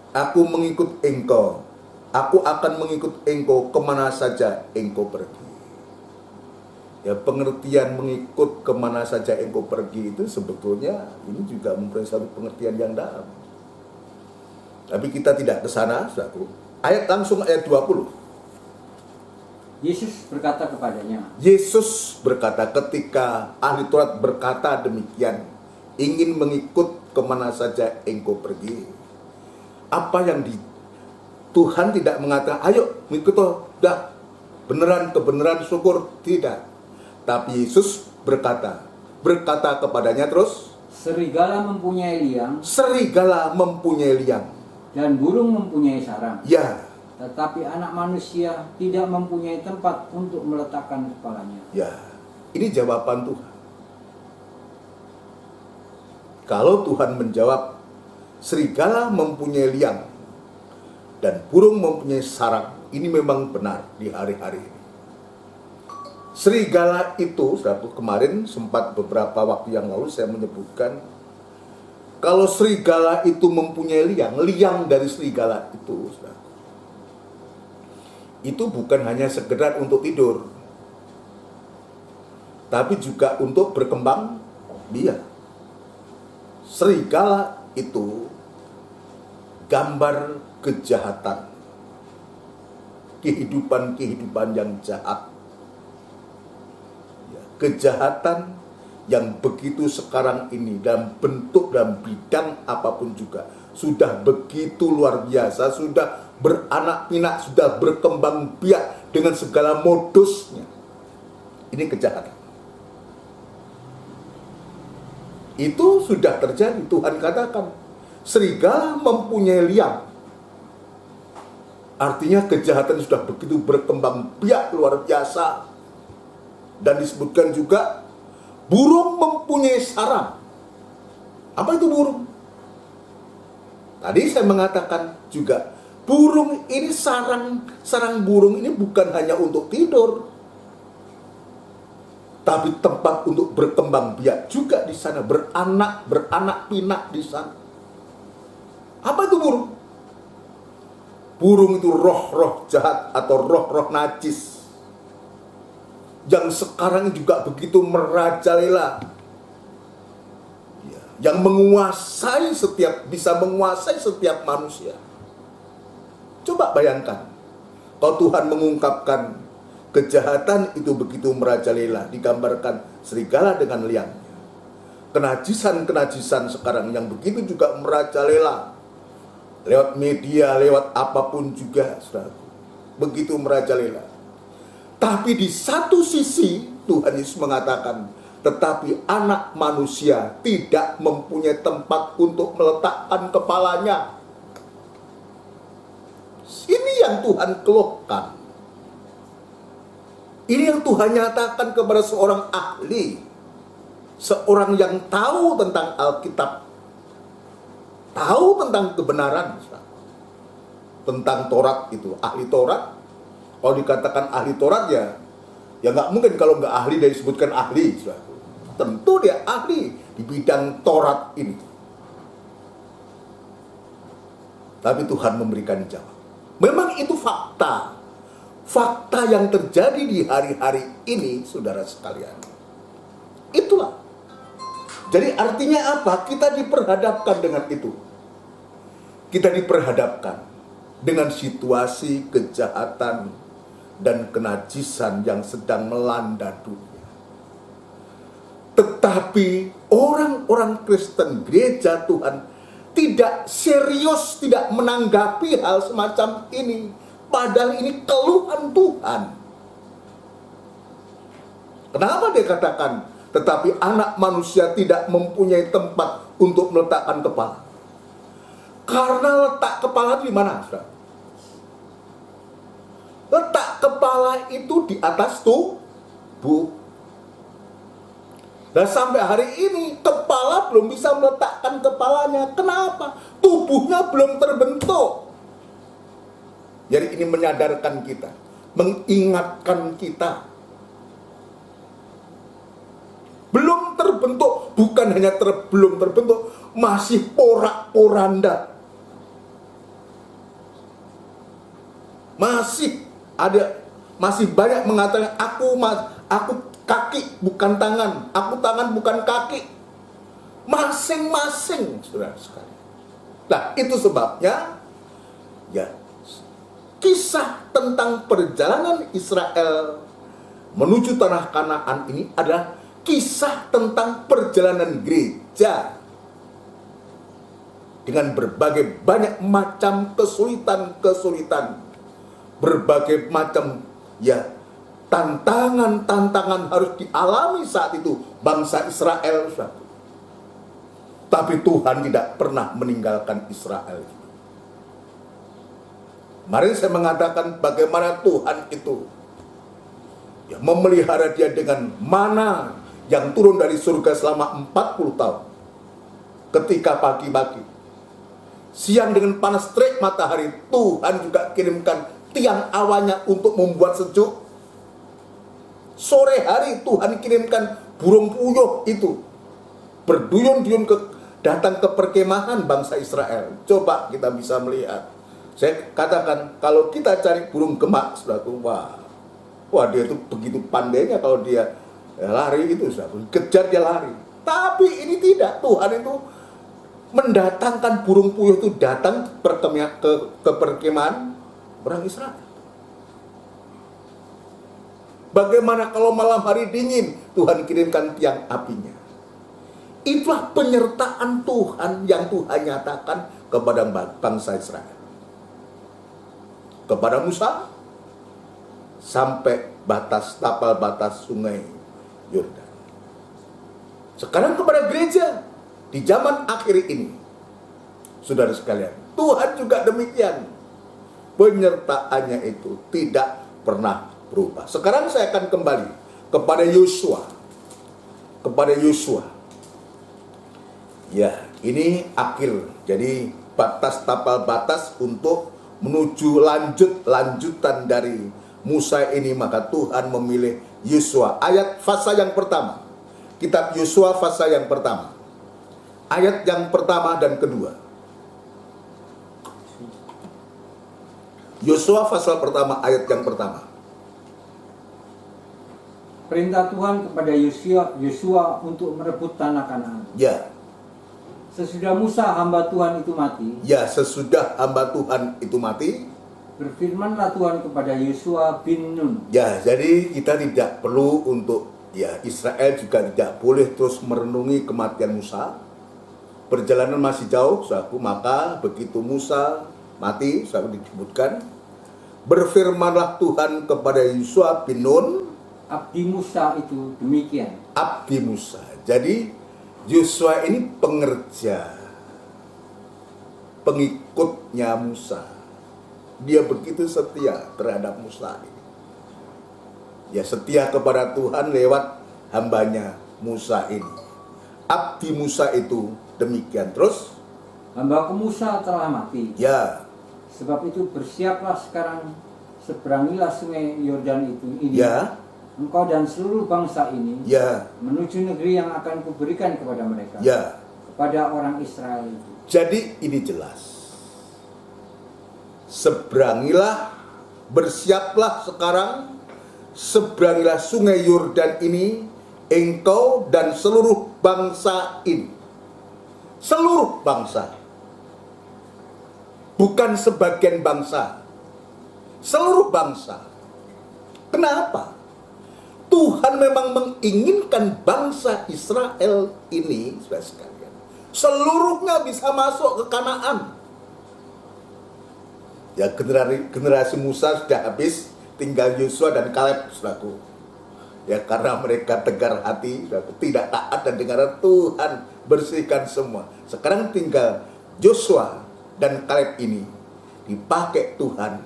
aku mengikut engkau. Aku akan mengikut engkau kemana saja engkau pergi. Ya, pengertian mengikut kemana saja engkau pergi itu sebetulnya ini juga mempunyai satu pengertian yang dalam. Tapi kita tidak ke sana, saudaraku. Langsung ayat 20. Yesus berkata kepadanya, Yesus berkata, ketika ahli Taurat berkata demikian, ingin mengikut kemana saja engkau pergi. Apa yang Tuhan tidak mengatakan, ayo mengikut dah, beneran kebenaran syukur, tidak. Tapi Yesus berkata kepadanya terus, serigala mempunyai liang serigala mempunyai liang dan burung mempunyai sarang, ya, tetapi anak manusia tidak mempunyai tempat untuk meletakkan kepalanya. ya. Ini jawaban Tuhan. Kalau Tuhan menjawab, serigala mempunyai liang dan burung mempunyai sarang, ini memang benar di hari-hari ini. Serigala itu, saudaraku, kemarin sempat beberapa waktu yang lalu saya menyebutkan, kalau serigala itu mempunyai liang dari serigala itu, saudaraku, itu bukan hanya sekedar untuk tidur, tapi juga untuk berkembang biak. Serigala itu gambar kejahatan, kehidupan yang jahat, ya, kejahatan yang begitu sekarang ini dalam bentuk dan bidang apapun juga sudah begitu luar biasa, sudah beranak pinak, sudah berkembang biak dengan segala modusnya. Ini kejahatan. Itu sudah terjadi. Tuhan katakan, serigala mempunyai liang. Artinya kejahatan sudah begitu berkembang biak luar biasa. Dan disebutkan juga, burung mempunyai sarang. Apa itu burung? Tadi saya mengatakan juga, burung ini sarang burung ini bukan hanya untuk tidur, tapi tempat untuk berkembang biak juga di sana, beranak pinak di sana. Apa itu burung? Burung itu roh-roh jahat atau roh-roh najis yang sekarang juga begitu merajalela, yang bisa menguasai setiap manusia. Coba bayangkan, kalau Tuhan mengungkapkan kejahatan itu begitu merajalela, digambarkan serigala dengan liangnya. Kenajisan sekarang yang begitu juga merajalela, lewat media, lewat apapun juga, saudaraku, begitu merajalela. Tapi di satu sisi Tuhan Yesus mengatakan, tetapi anak manusia tidak mempunyai tempat untuk meletakkan kepalanya. Ini yang Tuhan keluhkan. Ini yang Tuhan nyatakan kepada seorang ahli, seorang yang tahu tentang Alkitab, tahu tentang kebenaran, tentang Taurat itu, ahli Taurat. Kalau dikatakan ahli Taurat ya nggak mungkin kalau nggak ahli dia disebutkan ahli. Tentu dia ahli di bidang Taurat ini. Tapi Tuhan memberikan jawab. Memang itu fakta. Fakta yang terjadi di hari-hari ini, saudara sekalian. Itulah. Jadi artinya apa? Kita diperhadapkan dengan itu. Kita diperhadapkan dengan situasi kejahatan dan kenajisan yang sedang melanda dunia. Tetapi orang-orang Kristen, gereja Tuhan, tidak serius, tidak menanggapi hal semacam ini. Padahal ini keluhan Tuhan. Kenapa dia katakan, tetapi anak manusia tidak mempunyai tempat untuk meletakkan kepala? Karena letak kepala di mana, saudara? Letak kepala itu di atas tubuh. Dan sampai hari ini kepala belum bisa meletakkan kepalanya. Kenapa? Tubuhnya belum terbentuk. Jadi ini menyadarkan kita, mengingatkan kita. Belum terbentuk, bukan hanya belum terbentuk, masih porak-poranda. Masih banyak mengatakan aku kaki bukan tangan, aku tangan bukan kaki. Masing-masing, saudara sekalian. Nah, itu sebabnya ya kisah tentang perjalanan Israel menuju tanah Kanaan ini adalah kisah tentang perjalanan gereja dengan berbagai banyak macam kesulitan, berbagai macam ya tantangan harus dialami saat itu bangsa Israel. Tapi Tuhan tidak pernah meninggalkan Israel. Mari saya mengatakan bagaimana Tuhan itu ya memelihara dia dengan mana yang turun dari surga selama 40 tahun. Ketika pagi-pagi, siang dengan panas terik matahari, Tuhan juga kirimkan tiang awannya untuk membuat sejuk. Sore hari Tuhan kirimkan burung puyuh itu berduyun-duyun datang ke perkemahan bangsa Israel. Coba kita bisa melihat. Saya katakan kalau kita cari burung gemak, saudaraku, wah dia itu begitu pandainya kalau dia lari itu, saudaraku, kejar dia lari. Tapi ini tidak, Tuhan itu mendatangkan burung puyuh itu datang ke perkemahan orang Israel. Bagaimana kalau malam hari dingin, Tuhan kirimkan tiang apinya. Itulah penyertaan Tuhan yang Tuhan nyatakan kepada bangsa Israel. Kepada Musa sampai tapal batas sungai Yordan. Sekarang kepada gereja di zaman akhir ini, saudara sekalian, Tuhan juga demikian. Penyertaannya itu tidak pernah berubah. Sekarang saya akan kembali kepada Yosua. Ya, ini akhir. Jadi tapal batas untuk menuju lanjutan dari Musa ini, maka Tuhan memilih Yosua. Fasa yang pertama. Kitab Yosua fasa yang pertama. Ayat yang pertama dan kedua. Yosua pasal pertama ayat yang pertama. Perintah Tuhan kepada Yosua untuk merebut tanah Kanaan. Ya. Sesudah Musa hamba Tuhan itu mati. Ya, sesudah hamba Tuhan itu mati. Berfirmanlah Tuhan kepada Yosua bin Nun. Ya, jadi kita tidak perlu untuk Israel juga tidak boleh terus merenungi kematian Musa. Perjalanan masih jauh, saudaraku, maka begitu Musa mati, saudara disebutkan, berfirmanlah Tuhan kepada Yosua bin Nun. Abdi Musa itu demikian. Abdi Musa. Jadi Yosua ini pengikutnya Musa. Dia begitu setia terhadap Musa ini. Ya, setia kepada Tuhan lewat hambanya Musa ini. Abdi Musa itu demikian. Terus Hambaku Musa telah mati. ya. Sebab itu bersiaplah sekarang, seberangilah sungai Yordan ini. Ya. Engkau dan seluruh bangsa ini Ya. menuju negeri yang akan kuberikan kepada mereka. Ya. Kepada orang Israel itu. Jadi ini jelas. Seberangilah, bersiaplah sekarang, seberangilah sungai Yordan ini, engkau dan seluruh bangsa ini. Seluruh bangsa. Bukan sebagian bangsa. Seluruh bangsa. Kenapa? Tuhan memang menginginkan bangsa Israel ini, saudara sekalian, seluruhnya bisa masuk ke Kanaan. Ya, generasi Musa sudah habis, tinggal Yosua dan Kaleb, saudaraku. Ya, karena mereka tegar hati, saudaraku, tidak taat dan dengar Tuhan bersihkan semua. Sekarang tinggal Yosua dan Kaleb ini dipakai Tuhan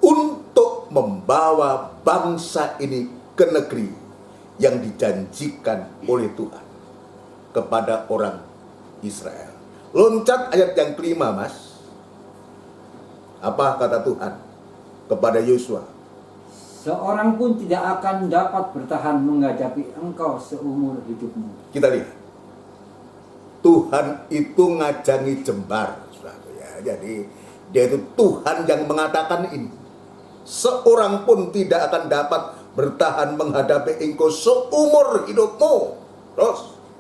untuk membawa bangsa ini ke negeri yang dijanjikan oleh Tuhan kepada orang Israel. Loncat ayat yang kelima, Mas. Apa kata Tuhan kepada Yosua? Seorang pun tidak akan dapat bertahan menghadapi engkau seumur hidupmu. Kita lihat, Tuhan itu ngajangi jembar, saudara, ya. Jadi dia itu Tuhan yang mengatakan ini. Seorang pun tidak akan dapat bertahan menghadapi engkau seumur hidupmu. Terus,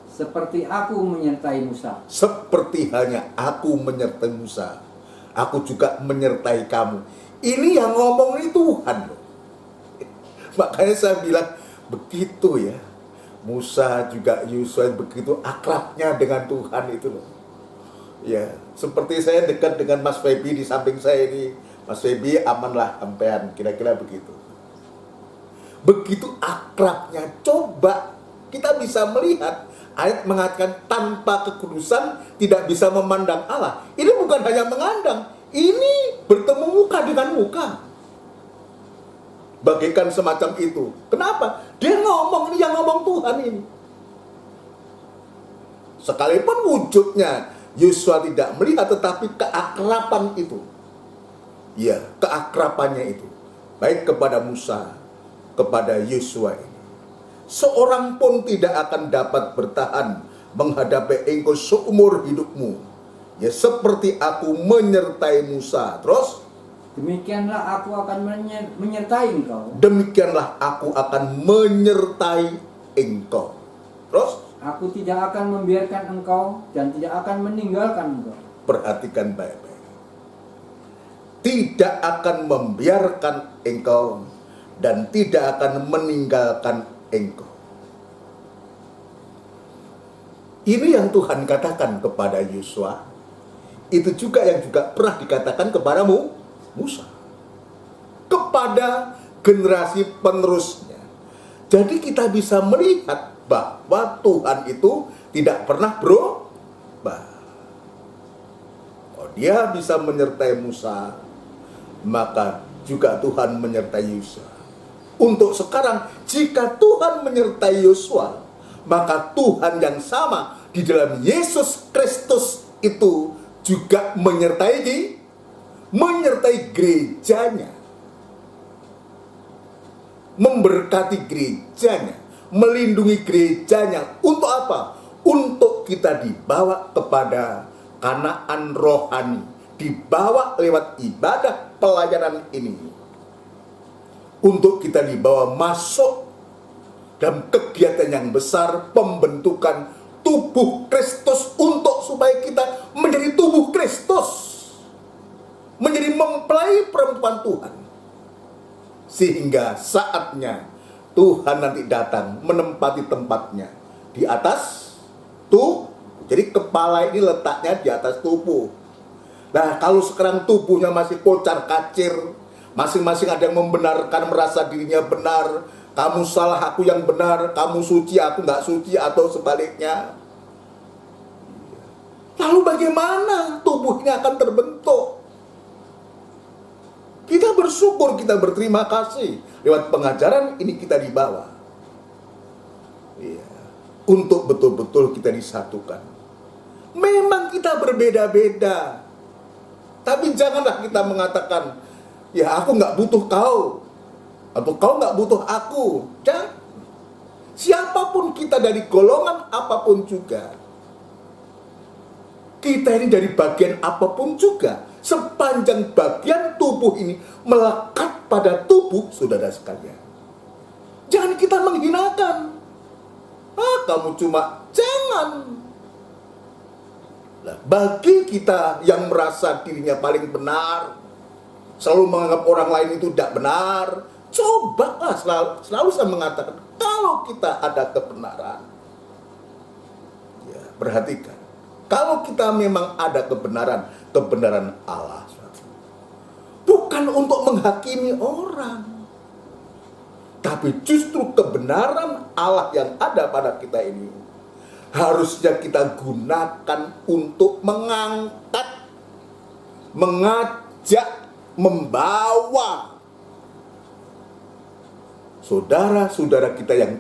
Seperti aku menyertai Musa. seperti hanya aku menyertai Musa, aku juga menyertai kamu. Ini yang ngomong ini Tuhan loh. Makanya saya bilang begitu ya. Musa juga Yosua begitu akrabnya dengan Tuhan itu loh. Ya, seperti saya dekat dengan Mas Febi di samping saya ini. Mas Febi, amanlah sampean, kira-kira begitu. Begitu akrabnya. Coba kita bisa melihat ayat mengatakan tanpa kekudusan tidak bisa memandang Allah. Ini bukan hanya mengandang, ini bertemu muka dengan muka. Bagaikan semacam itu. Kenapa? Dia ngomong, ini yang ngomong Tuhan ini. Sekalipun wujudnya Yosua tidak melihat, tetapi keakraban itu. Ya, keakrabannya itu. Baik kepada Musa, kepada Yosua ini. Seorang pun tidak akan dapat bertahan menghadapi engkau seumur hidupmu. Ya, seperti aku menyertai Musa. Terus, Demikianlah aku akan menyertai engkau. demikianlah aku akan menyertai engkau. Terus, Aku tidak akan membiarkan engkau dan tidak akan meninggalkan engkau. perhatikan baik-baik. Tidak akan membiarkan engkau dan tidak akan meninggalkan engkau. Ini yang Tuhan katakan kepada Yosua. Itu juga yang juga pernah dikatakan kepadamu, Musa. Kepada generasi penerusnya. Jadi kita bisa melihat bahwa Tuhan itu tidak pernah berubah. Oh, dia bisa menyertai Musa, maka juga Tuhan menyertai Yosua. Untuk sekarang, jika Tuhan menyertai Yosua, maka Tuhan yang sama di dalam Yesus Kristus itu juga menyertai gerejanya, memberkati gerejanya, melindungi gerejanya. Untuk apa? Untuk kita dibawa kepada Kanaan rohani, dibawa lewat ibadah pelayanan ini, untuk kita dibawa masuk dalam kegiatan yang besar pembentukan tubuh Kristus, untuk supaya kita menjadi tubuh Kristus, menjadi mempelai perempuan Tuhan, sehingga saatnya Tuhan nanti datang menempati tempatnya di atas tubuh. Jadi kepala ini letaknya di atas tubuh. Nah, kalau sekarang tubuhnya masih kocar kacir, masing-masing ada yang membenarkan, merasa dirinya benar, kamu salah, aku yang benar, kamu suci, aku nggak suci, atau sebaliknya. Lalu bagaimana tubuh ini akan terbentuk? Kita bersyukur, kita berterima kasih. Lewat pengajaran ini kita dibawa. Iya. Untuk betul-betul kita disatukan. Memang kita berbeda-beda. Tapi janganlah kita mengatakan, ya aku nggak butuh kau, atau kau nggak butuh aku. Dan siapapun kita, dari golongan apapun juga, kita ini dari bagian apapun juga, sepanjang bagian tubuh ini melekat pada tubuh saudara sekalian, jangan kita menghinakan. Kamu cuma, jangan. Nah, bagi kita yang merasa dirinya paling benar, selalu menganggap orang lain itu tidak benar, Cobalah, selalu saya mengatakan, kalau kita ada kebenaran, ya, perhatikan, kalau kita memang ada kebenaran, kebenaran Allah, bukan untuk menghakimi orang, tapi justru kebenaran Allah yang ada pada kita ini harusnya kita gunakan untuk mengangkat, mengajak, membawa saudara-saudara kita yang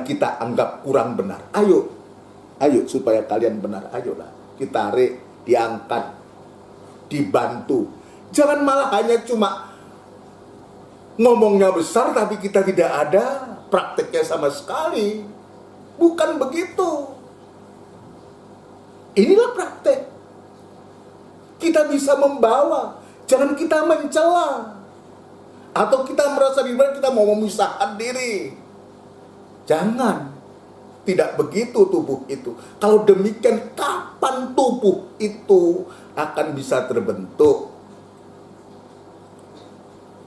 kita anggap kurang benar. Ayo supaya kalian benar, ayolah, ditarik, diangkat, dibantu. Jangan malah hanya cuma ngomongnya besar tapi kita tidak ada prakteknya sama sekali. Bukan begitu. Inilah praktek. Kita bisa membawa, jangan kita mencela. Atau kita merasa di mana kita mau memisahkan diri. Jangan. Tidak begitu tubuh itu. Kalau demikian, kapan tubuh itu akan bisa terbentuk?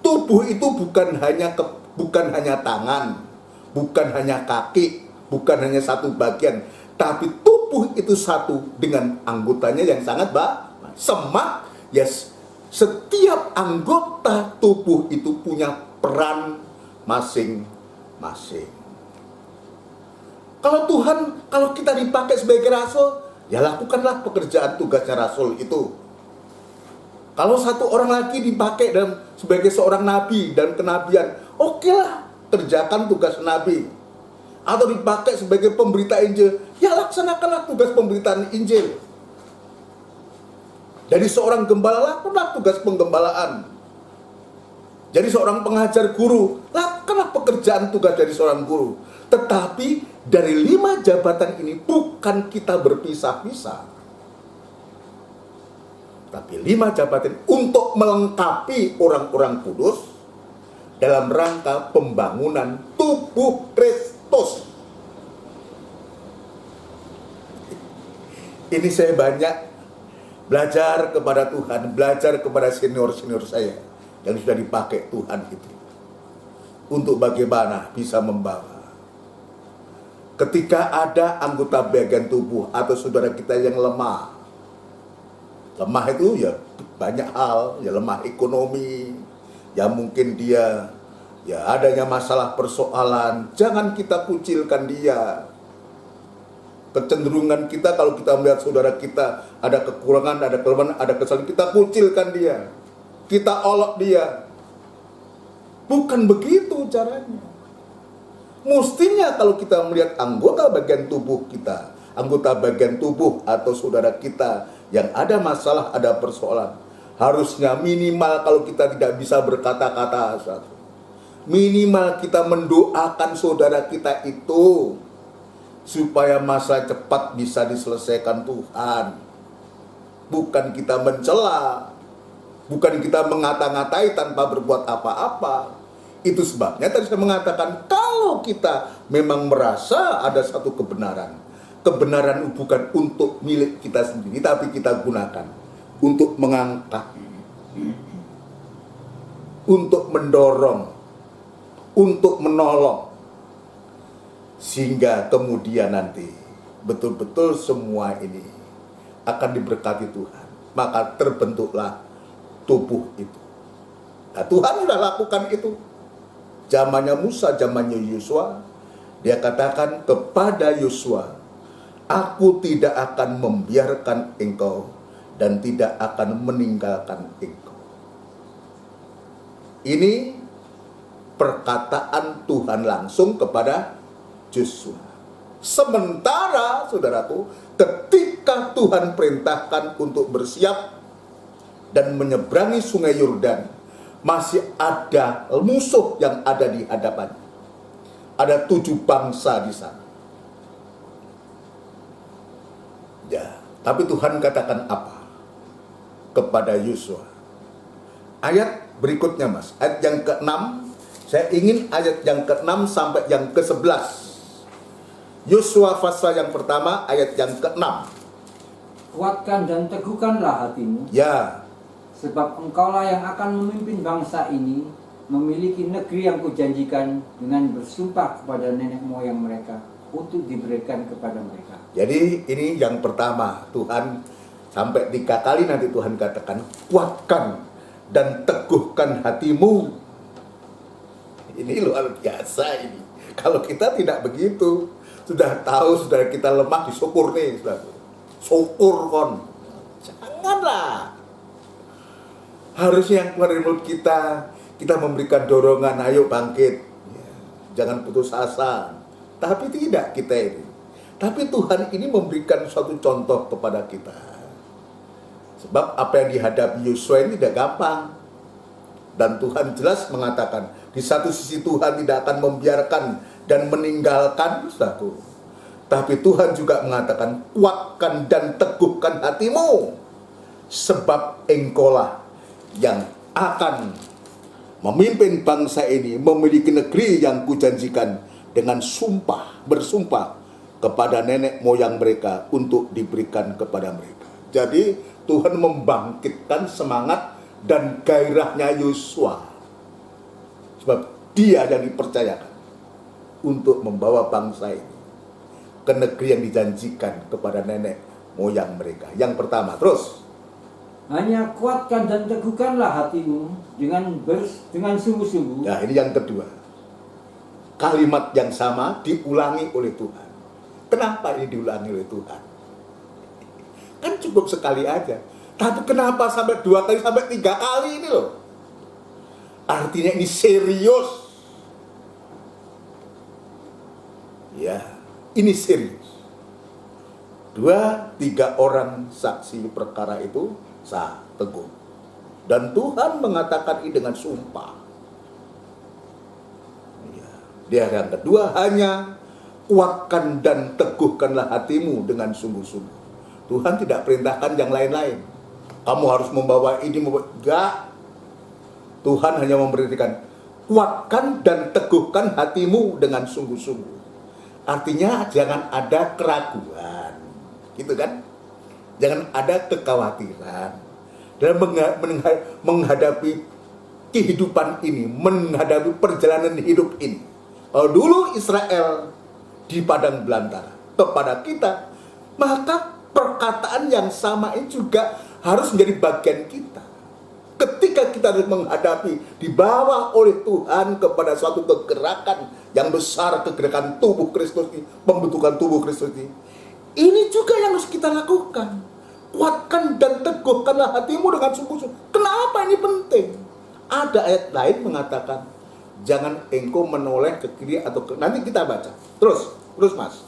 Tubuh itu bukan hanya tangan, bukan hanya kaki, bukan hanya satu bagian, tapi tubuh itu satu dengan anggotanya yang sangat semak. Yes. Setiap anggota tubuh itu punya peran masing-masing. Kalau kita dipakai sebagai rasul, ya lakukanlah pekerjaan tugasnya rasul itu. Kalau satu orang lagi dipakai sebagai seorang nabi dan kenabian, okelah, kerjakan tugas nabi. Atau dipakai sebagai pemberita Injil, ya laksanakanlah tugas pemberitaan Injil. Jadi seorang gembala, lakukanlah tugas penggembalaan. Jadi seorang pengajar guru, lakukanlah pekerjaan tugas dari seorang guru. Tetapi dari 5 jabatan ini bukan kita berpisah-pisah. Tapi 5 jabatan untuk melengkapi orang-orang kudus dalam rangka pembangunan tubuh Kristus. Ini saya banyak belajar kepada Tuhan, belajar kepada senior-senior saya yang sudah dipakai Tuhan itu. Untuk bagaimana bisa membawa. Ketika ada anggota bagian tubuh atau saudara kita yang lemah. Lemah itu ya banyak hal, ya lemah ekonomi, ya mungkin dia ya adanya masalah persoalan, jangan kita kucilkan dia. Kecenderungan kita kalau kita melihat saudara kita ada kekurangan, ada kelemahan, ada kesalahan, kita kucilkan dia. Kita olok dia. Bukan begitu caranya. Mestinya kalau kita melihat anggota bagian tubuh kita, anggota bagian tubuh atau saudara kita yang ada masalah, ada persoalan, harusnya minimal kalau kita tidak bisa berkata-kata, minimal kita mendoakan saudara kita itu supaya masa cepat bisa diselesaikan Tuhan. Bukan kita mencela, bukan kita mengata-ngatai tanpa berbuat apa-apa. Itu sebabnya tadi saya mengatakan, kalau kita memang merasa ada satu kebenaran, kebenaran bukan untuk milik kita sendiri, tapi kita gunakan untuk mengangkat, untuk mendorong, untuk menolong, sehingga kemudian nanti betul-betul semua ini akan diberkati Tuhan. Maka terbentuklah tubuh itu. Nah, Tuhan sudah lakukan itu. Zamannya Musa, zamannya Yosua, dia katakan kepada Yosua, aku tidak akan membiarkan engkau dan tidak akan meninggalkan engkau. Ini perkataan Tuhan langsung kepada Yosua. Sementara, saudaraku, ketika Tuhan perintahkan untuk bersiap dan menyeberangi sungai Yordan, masih ada musuh yang ada di hadapannya. Ada 7 bangsa di sana. Ya, tapi Tuhan katakan apa kepada Yosua? Ayat berikutnya, Mas. Ayat yang ke-6. Saya ingin ayat yang ke-6 sampai yang ke-11. Yosua pasal yang pertama ayat yang ke-6. Kuatkan dan teguhkanlah hatimu. Ya. Sebab engkaulah yang akan memimpin bangsa ini memiliki negeri yang kujanjikan dengan bersumpah kepada nenek moyang mereka untuk diberikan kepada mereka. Jadi ini yang pertama, Tuhan sampai 3 kali nanti Tuhan katakan, kuatkan dan teguhkan hatimu. Ini luar biasa ini. Kalau kita tidak begitu, sudah tahu saudara kita lemah, disyukur nih, saudara. Syukur kon. Janganlah. Harusnya yang keluar dari mulut kita memberikan dorongan, ayo bangkit. Ya, jangan putus asa. Tapi tidak kita ini. Tapi Tuhan ini memberikan suatu contoh kepada kita. Sebab apa yang dihadapi Yosua ini tidak gampang. Dan Tuhan jelas mengatakan, di satu sisi Tuhan tidak akan membiarkan dan meninggalkan, saudaraku. Tapi Tuhan juga mengatakan, kuatkan dan teguhkan hatimu. Sebab engkaulah yang akan memimpin bangsa ini memiliki negeri yang kujanjikan dengan bersumpah kepada nenek moyang mereka untuk diberikan kepada mereka. Jadi Tuhan membangkitkan semangat dan gairahnya Yosua, sebab dia yang dipercayakan untuk membawa bangsa ini ke negeri yang dijanjikan kepada nenek moyang mereka. Yang pertama, terus hanya kuatkan dan teguhkanlah hatimu dengan sungguh-sungguh. Nah, ini yang kedua. Kalimat yang sama diulangi oleh Tuhan. Kenapa ini diulangi oleh Tuhan? Kan cukup sekali aja. Tapi kenapa sampai 2 kali sampai 3 kali ini loh? Artinya ini serius. Ya, ini serius. 2-3 orang saksi perkara itu sah, teguh. Dan Tuhan mengatakan ini dengan sumpah. Ya. Dia yang kedua, hanya kuatkan dan teguhkanlah hatimu dengan sungguh-sungguh. Tuhan tidak perintahkan yang lain-lain. Kamu harus membawa ini, enggak. Tuhan hanya memberitakan, kuatkan dan teguhkan hatimu dengan sungguh-sungguh. Artinya jangan ada keraguan, gitu kan? Jangan ada kekhawatiran dalam menghadapi kehidupan ini, menghadapi perjalanan hidup ini. Kalau dulu Israel di padang belantara kepada kita, maka perkataan yang sama ini juga harus menjadi bagian kita. Ketika kita menghadapi, dibawa oleh Tuhan kepada suatu kegerakan yang besar, kegerakan tubuh Kristus ini, pembentukan tubuh Kristus ini juga yang harus kita lakukan. Kuatkan dan teguhkanlah hatimu dengan sungguh-sungguh. Kenapa ini penting? Ada ayat lain mengatakan, jangan engkau menoleh ke kiri atau ke... Nanti kita baca. Terus Mas.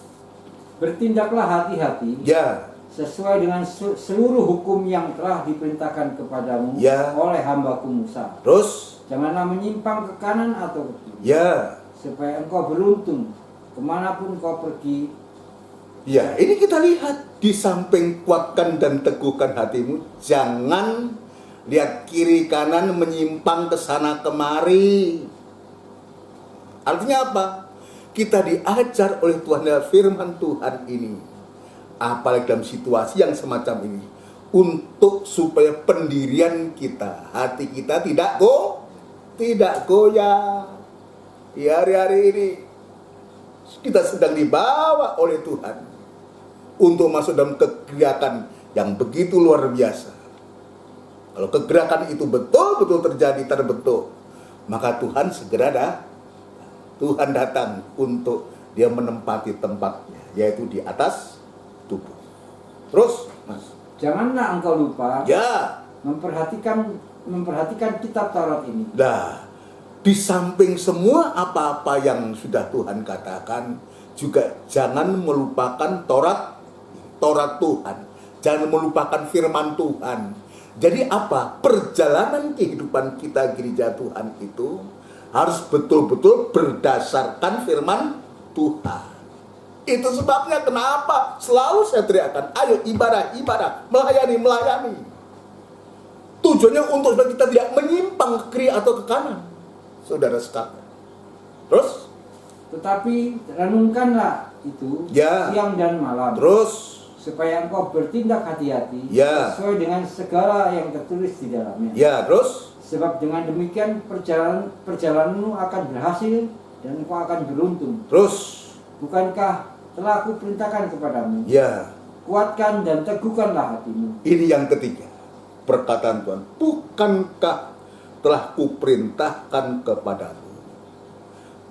Bertindaklah hati-hati. Ya. Sesuai dengan seluruh hukum yang telah diperintahkan kepadamu oleh hambaku Musa. Terus? Janganlah menyimpang ke kanan atau ke kiri. Ya. Supaya engkau beruntung kemanapun kau pergi. Ya, ini kita lihat di samping kuatkan dan teguhkan hatimu, jangan lihat kiri kanan menyimpang ke sana kemari. Artinya apa? Kita diajar oleh Tuhan dalam firman Tuhan ini, apalagi dalam situasi yang semacam ini, untuk supaya pendirian kita, hati kita tidak goyah. Di hari-hari ini kita sedang dibawa oleh Tuhan untuk masuk dalam kegerakan yang begitu luar biasa. Kalau kegerakan itu betul-betul terjadi, terbentuk, maka Tuhan Tuhan datang untuk dia menempati tempatnya, yaitu di atas tubuh. Terus, Mas. Janganlah engkau lupa memperhatikan kitab Taurat ini. Nah, di samping semua apa-apa yang sudah Tuhan katakan, juga jangan melupakan Taurat Tuhan. Jangan melupakan firman Tuhan. Jadi apa? Perjalanan kehidupan kita gereja Tuhan itu harus betul-betul berdasarkan firman Tuhan. Itu sebabnya kenapa selalu saya teriakkan, ayo ibadah, melayani. Tujuannya untuk supaya kita tidak menyimpang ke kiri atau ke kanan, saudara sekalian. Terus? Tetapi renungkanlah itu siang dan malam. Terus? supaya engkau bertindak hati-hati Ya. sesuai dengan segala yang tertulis di dalamnya. Ya, terus? Sebab dengan demikian perjalananmu akan berhasil dan engkau akan beruntung. Terus? Bukankah telah aku perintahkan kepadamu? Ya. Kuatkan dan teguhkanlah hatimu. Ini yang ketiga. Perkataan Tuhan. Bukankah telah kuperintahkan kepadamu?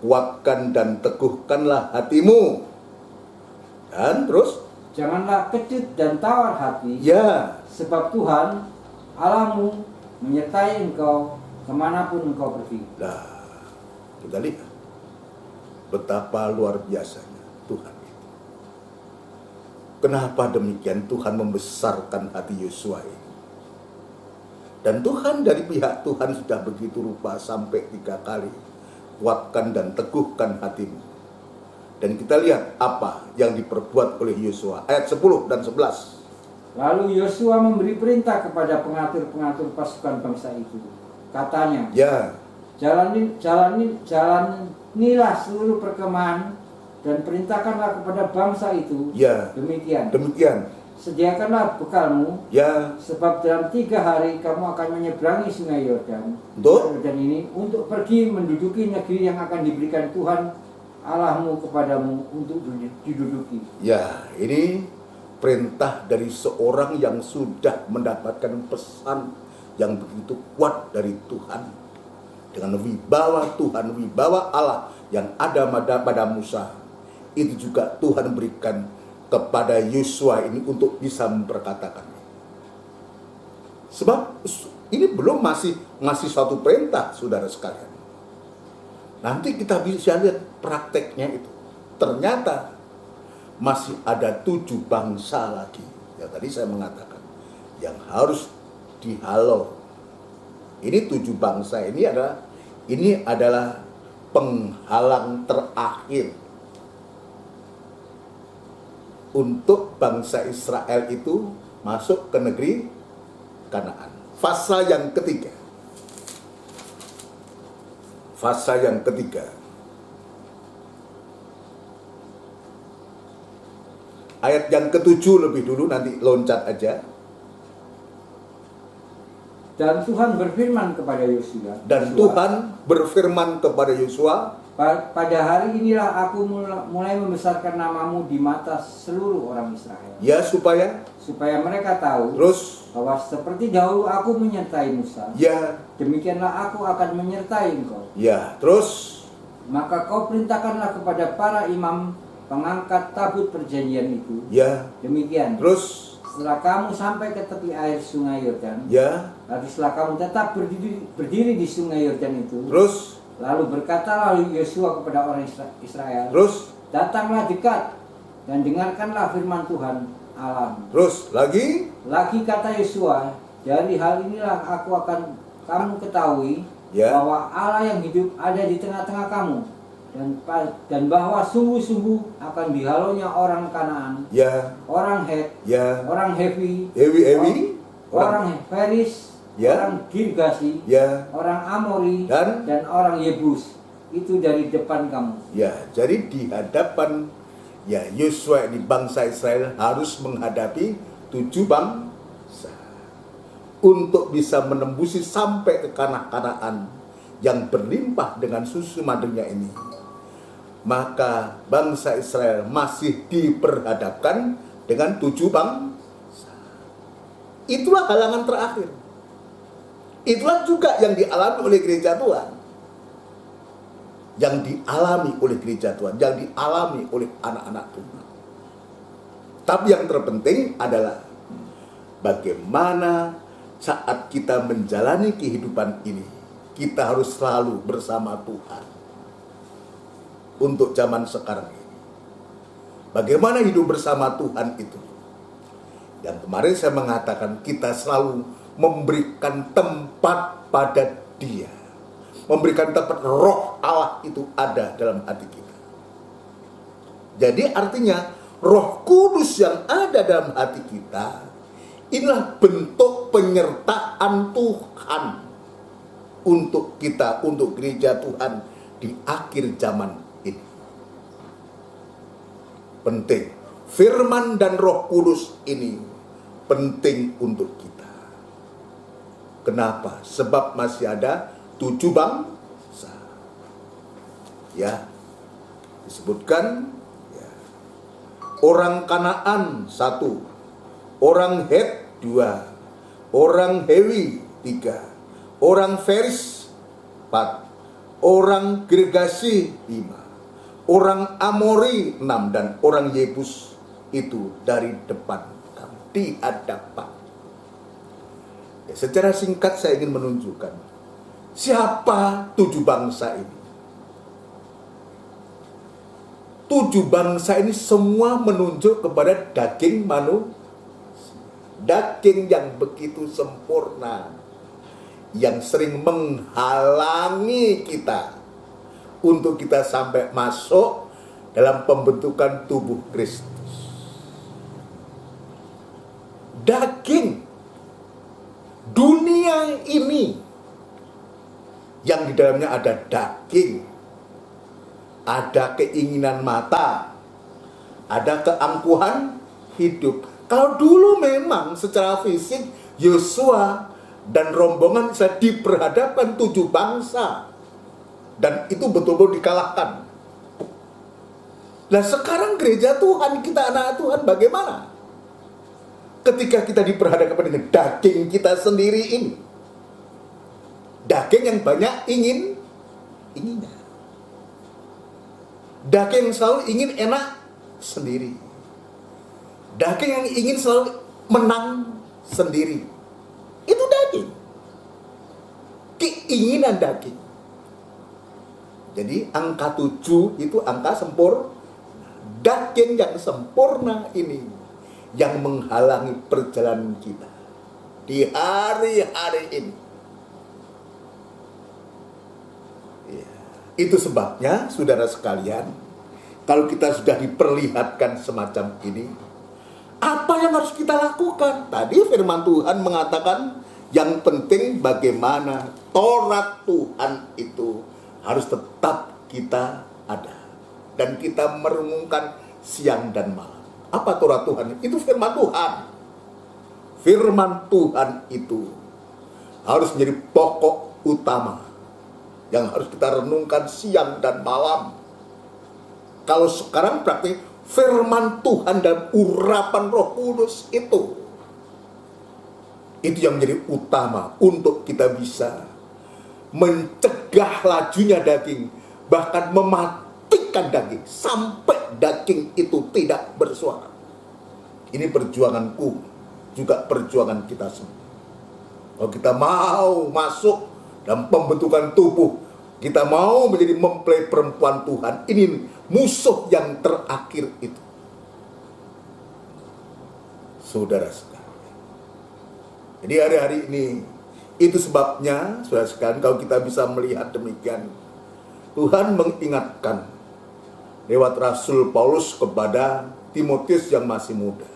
Kuatkan dan teguhkanlah hatimu. Dan terus? Janganlah kecut dan tawar hati. Ya. Sebab Tuhan Allahmu menyertai engkau kemanapun engkau pergi. Nah, kita lihat betapa luar biasanya Tuhan itu. Kenapa demikian Tuhan membesarkan hati Yosua ini? Dan Tuhan dari pihak Tuhan sudah begitu rupa sampai 3 kali. Kuatkan dan teguhkan hatimu. Dan kita lihat apa yang diperbuat oleh Yosua. Ayat 10 dan 11. Lalu Yosua memberi perintah kepada pengatur-pengatur pasukan bangsa itu. Katanya, Ya. Jalanilah seluruh perkemahan dan perintahkanlah kepada bangsa itu. Ya. Demikian. Demikian. Sediakanlah bekalmu, Ya. sebab dalam 3 hari kamu akan menyeberangi sungai Yordan. Untuk? Dan ini untuk pergi menduduki negeri yang akan diberikan Tuhan Allahmu kepadamu untuk diduduki. Ya, ini perintah dari seorang yang sudah mendapatkan pesan yang begitu kuat dari Tuhan. Dengan wibawa Tuhan, wibawa Allah yang ada pada Musa. Itu juga Tuhan berikan kepada Yosua ini untuk bisa memperkatakan. Sebab ini belum masih suatu perintah, saudara sekalian. Nanti kita bisa lihat prakteknya itu. Ternyata masih ada 7 bangsa lagi. Ya tadi saya mengatakan yang harus dihalau. Ini 7 bangsa ini adalah penghalang terakhir untuk bangsa Israel itu masuk ke negeri Kanaan. Fase yang ketiga. Fase yang ketiga. Ayat yang ke-7 lebih dulu, nanti loncat aja. Dan Tuhan berfirman kepada Yosua. Dan Tuhan berfirman kepada Yosua, pada hari inilah aku mulai membesarkan namamu di mata seluruh orang Israel. ya supaya mereka tahu terus, bahwa seperti dahulu aku menyertai Musa, ya, demikianlah aku akan menyertai engkau. ya, terus, Maka kau perintahkanlah kepada para imam pengangkat tabut perjanjian itu. ya, Demikian. terus, Setelah kamu sampai ke tepi air sungai Yordan, ya, lalu setelah kamu tetap berdiri di sungai Yordan itu, terus, lalu berkatalah Yosua kepada orang Israel, terus, datanglah dekat dan dengarkanlah firman Tuhan Allah. terus, lagi, Kata Yosua, dari hal inilah aku akan kamu ketahui ya, bahwa Allah yang hidup ada di tengah-tengah kamu, dan bahwa sungguh-sungguh akan dihalaunya orang Kanaan, ya, orang Het, ya, orang Hevi, Ewi, orang Feris, ya, orang Girgasi, ya, orang Amori, dan orang Yebus. Itu dari depan kamu. ya, jadi di hadapan ya Yosua ini bangsa Israel harus menghadapi 7 bangsa untuk bisa menembusi sampai ke tanah Kanaan yang berlimpah dengan susu madunya ini. Maka bangsa Israel masih diperhadapkan dengan 7 bangsa. Itulah halangan terakhir. Itulah juga yang dialami oleh gereja Tuhan. Yang dialami oleh gereja Tuhan, yang dialami oleh anak-anak Tuhan. Tapi yang terpenting adalah bagaimana saat kita menjalani kehidupan ini, kita harus selalu bersama Tuhan. Untuk zaman sekarang ini, bagaimana hidup bersama Tuhan itu? Yang kemarin saya mengatakan kita selalu memberikan tempat pada Dia, memberikan tempat roh Allah itu ada dalam hati kita. Jadi artinya Roh Kudus yang ada dalam hati kita inilah bentuk penyertaan Tuhan untuk kita, untuk gereja Tuhan di akhir zaman ini. Penting Firman dan Roh Kudus ini penting untuk kita. Kenapa? Sebab masih ada 7 bangsa. Ya, disebutkan ya, orang Kanaan 1, orang Het 2, orang Hewi 3, orang Feris 4, orang Girgasi 5, orang Amori 6, dan orang Yebus itu dari depan kamu, di hadapan. Ya, secara singkat saya ingin menunjukkan siapa 7 bangsa ini. 7 bangsa ini semua menunjuk kepada daging manusia. Daging yang begitu sempurna, yang sering menghalangi kita untuk kita sampai masuk dalam pembentukan tubuh Kristus. Daging dunia ini yang di dalamnya ada daging, ada keinginan mata, ada keangkuhan hidup. Kalau dulu memang secara fisik Yosua dan rombongan saya diperhadapkan 7 bangsa, dan itu betul-betul dikalahkan. Nah sekarang gereja Tuhan, kita anak Tuhan, bagaimana? Ketika kita diperhadapkan dengan daging kita sendiri ini, daging yang banyak inginnya, daging yang selalu ingin enak sendiri, daging yang ingin selalu menang sendiri. Itu daging, keinginan daging. Jadi angka 7 itu angka sempurna. Daging yang sempurna ini yang menghalangi perjalanan kita di hari-hari ini. Ya. Itu sebabnya saudara sekalian, kalau kita sudah diperlihatkan semacam ini, apa yang harus kita lakukan? Tadi firman Tuhan mengatakan yang penting bagaimana Taurat Tuhan itu harus tetap kita ada, dan kita merenungkan siang dan malam. Apa Taurat Tuhan? Itu firman Tuhan. Firman Tuhan itu harus menjadi pokok utama yang harus kita renungkan siang dan malam. Kalau sekarang berarti firman Tuhan dan urapan Roh Kudus itu yang menjadi utama untuk kita bisa mencegah lajunya daging, bahkan mematikan daging sampai daging itu tidak bersuara. Ini perjuanganku, juga perjuangan kita semua. Kalau kita mau masuk dalam pembentukan tubuh, kita mau menjadi mempelai perempuan Tuhan, ini musuh yang terakhir itu, saudara sekalian. Jadi hari-hari ini, itu sebabnya saudara sekalian, kalau kita bisa melihat demikian, Tuhan mengingatkan lewat Rasul Paulus kepada Timotius yang masih muda,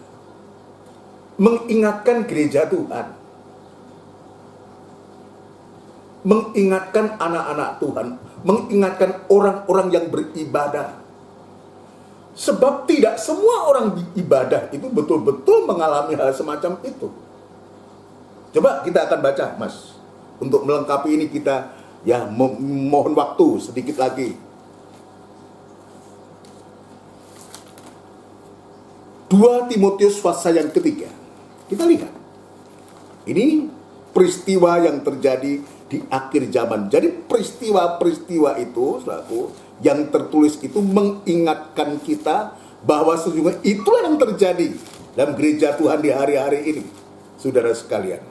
mengingatkan gereja Tuhan, mengingatkan anak-anak Tuhan, mengingatkan orang-orang yang beribadah. Sebab tidak semua orang beribadah itu betul-betul mengalami hal semacam itu. Coba kita akan baca, Mas. Untuk melengkapi ini kita ya mohon waktu sedikit lagi. 2 Timotius pasal yang ketiga. Kita lihat. Ini peristiwa yang terjadi di akhir zaman. Jadi peristiwa-peristiwa itu, saudaraku, yang tertulis itu mengingatkan kita bahwa sesungguhnya itulah yang terjadi dalam gereja Tuhan di hari-hari ini, saudara sekalian.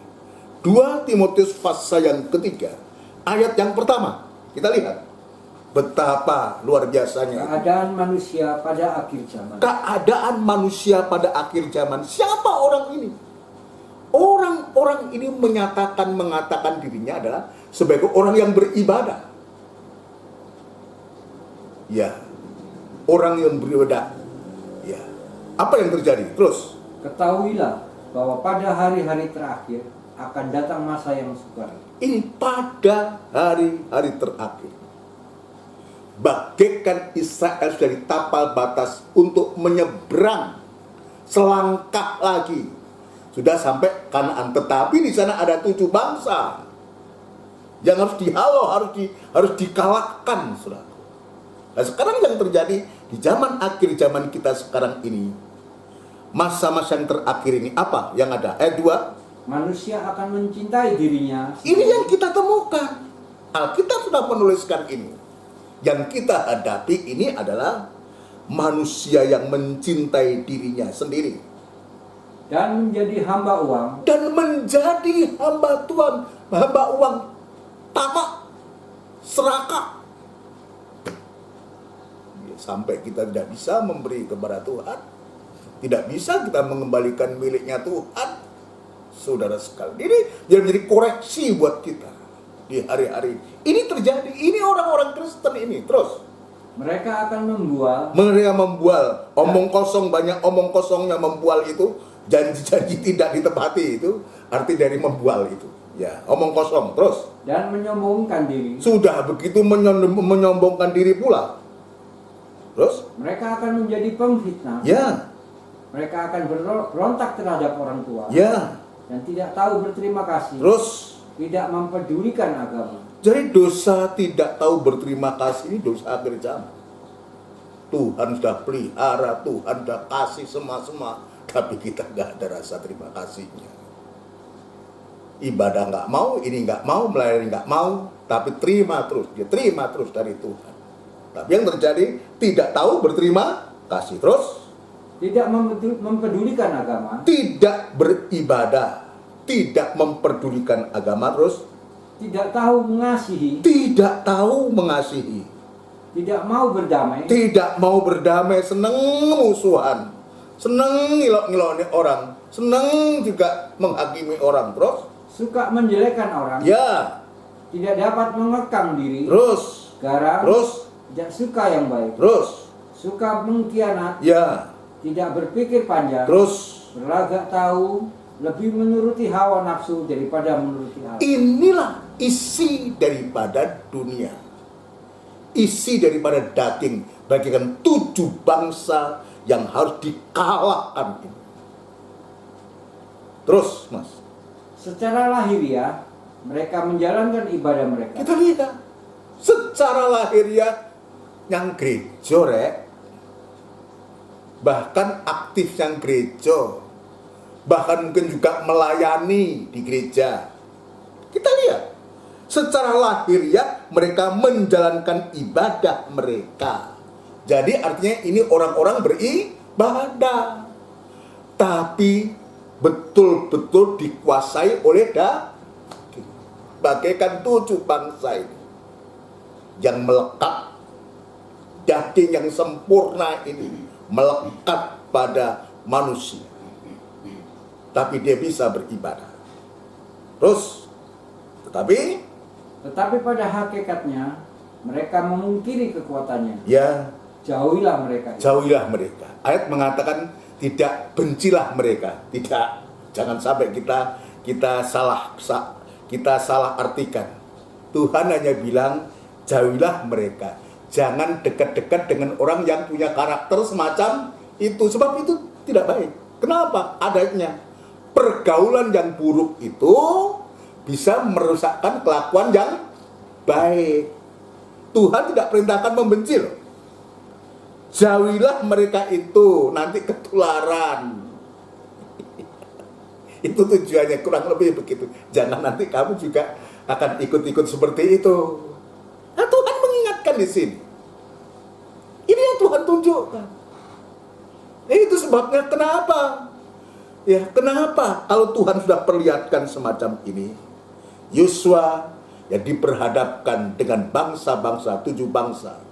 2 Timotius pasal yang ketiga, ayat yang pertama, kita lihat betapa luar biasanya keadaan manusia pada akhir zaman. Keadaan manusia pada akhir zaman. Siapa orang ini? Orang-orang ini mengatakan dirinya adalah sebagai orang yang beribadah. Ya, orang yang beribadah. Ya, apa yang terjadi? Terus, ketahuilah bahwa pada hari-hari terakhir akan datang masa yang sukar. ini pada hari-hari terakhir, bagaikan Israel dari tapal batas untuk menyeberang selangkah lagi sudah sampai Kanaan. Tetapi di sana ada 7 bangsa yang harus dihalau, harus dikalahkan, saudara. Nah, sekarang yang terjadi di zaman akhir zaman kita sekarang ini, masa-masa yang terakhir ini, apa yang ada? Ayat 2, manusia akan mencintai dirinya ini yang kita temukan. Alkitab sudah menuliskan ini. Yang kita hadapi ini adalah manusia yang mencintai dirinya sendiri dan menjadi hamba uang, dan menjadi hamba Tuhan, hamba uang, tamak, serakah, sampai kita tidak bisa memberi kepada Tuhan, tidak bisa kita mengembalikan miliknya Tuhan. Saudara sekalian, ini menjadi koreksi buat kita di hari-hari ini terjadi. Ini orang-orang Kristen ini terus mereka akan membual, omong kosong, banyak omong kosongnya membual itu, janji-janji tidak ditepati itu, arti dari membual itu. Ya, omong kosong terus. Dan menyombongkan diri. Sudah begitu menyombongkan diri pula. Terus? Mereka akan menjadi pemfitnah. Ya. Mereka akan berontak terhadap orang tua. Ya. Dan tidak tahu berterima kasih. Terus? Tidak mempedulikan agama. Jadi dosa tidak tahu berterima kasih ini dosa akhir zaman. Tuhan sudah pelihara, Tuhan sudah kasih semua, tapi kita nggak ada rasa terima kasihnya. Ibadah nggak mau, ini nggak mau, melayani nggak mau, tapi terima terus, dia terima terus dari Tuhan. Tapi yang terjadi tidak tahu berterima kasih, terus tidak mempedulikan agama, tidak beribadah, tidak memperdulikan agama, terus tidak tahu mengasihi, tidak mau berdamai, seneng musuhan, seneng ngilok-ngiloknya orang, seneng juga menghakimi orang, terus suka menjelekkan orang, ya, tidak dapat mengekang diri, terus garang, terus tidak suka yang baik, terus suka mengkhianat, ya, tidak berpikir panjang, terus berlagak tahu, lebih menuruti hawa nafsu daripada menuruti Allah. Inilah isi daripada dunia, isi daripada daging, bagikan 7 bangsa yang harus dikalahkan ini. Terus, Mas, secara lahiriah mereka menjalankan ibadah mereka. kita lihat secara lahiriah yang gereja, bahkan aktif yang gereja, bahkan mungkin juga melayani di gereja. Kita lihat secara lahiriah mereka menjalankan ibadah mereka. Jadi artinya ini orang-orang beribadah, tapi betul-betul dikuasai oleh daging. Bagaikan 7 bangsa ini yang melekat, daging yang sempurna ini melekat pada manusia, tapi dia bisa beribadah. Terus tetapi pada hakikatnya mereka memungkiri kekuatannya. Ya, Jauhilah mereka. Ayat mengatakan tidak, bencilah mereka. Tidak, jangan sampai kita salah artikan. Tuhan hanya bilang jauhilah mereka. Jangan dekat-dekat dengan orang yang punya karakter semacam itu, sebab itu tidak baik. Kenapa? Adanya pergaulan yang buruk itu bisa merusakkan kelakuan yang baik. Tuhan tidak perintahkan membenci loh. Jauhilah mereka itu, nanti ketularan. Itu tujuannya, kurang lebih begitu. Jangan nanti kamu juga akan ikut-ikut seperti itu. Nah, Tuhan mengingatkan di sini. Ini yang Tuhan tunjukkan. Itu sebabnya kenapa? Ya, kenapa kalau Tuhan sudah perlihatkan semacam ini, Yosua yang diperhadapkan dengan bangsa-bangsa, 7 bangsa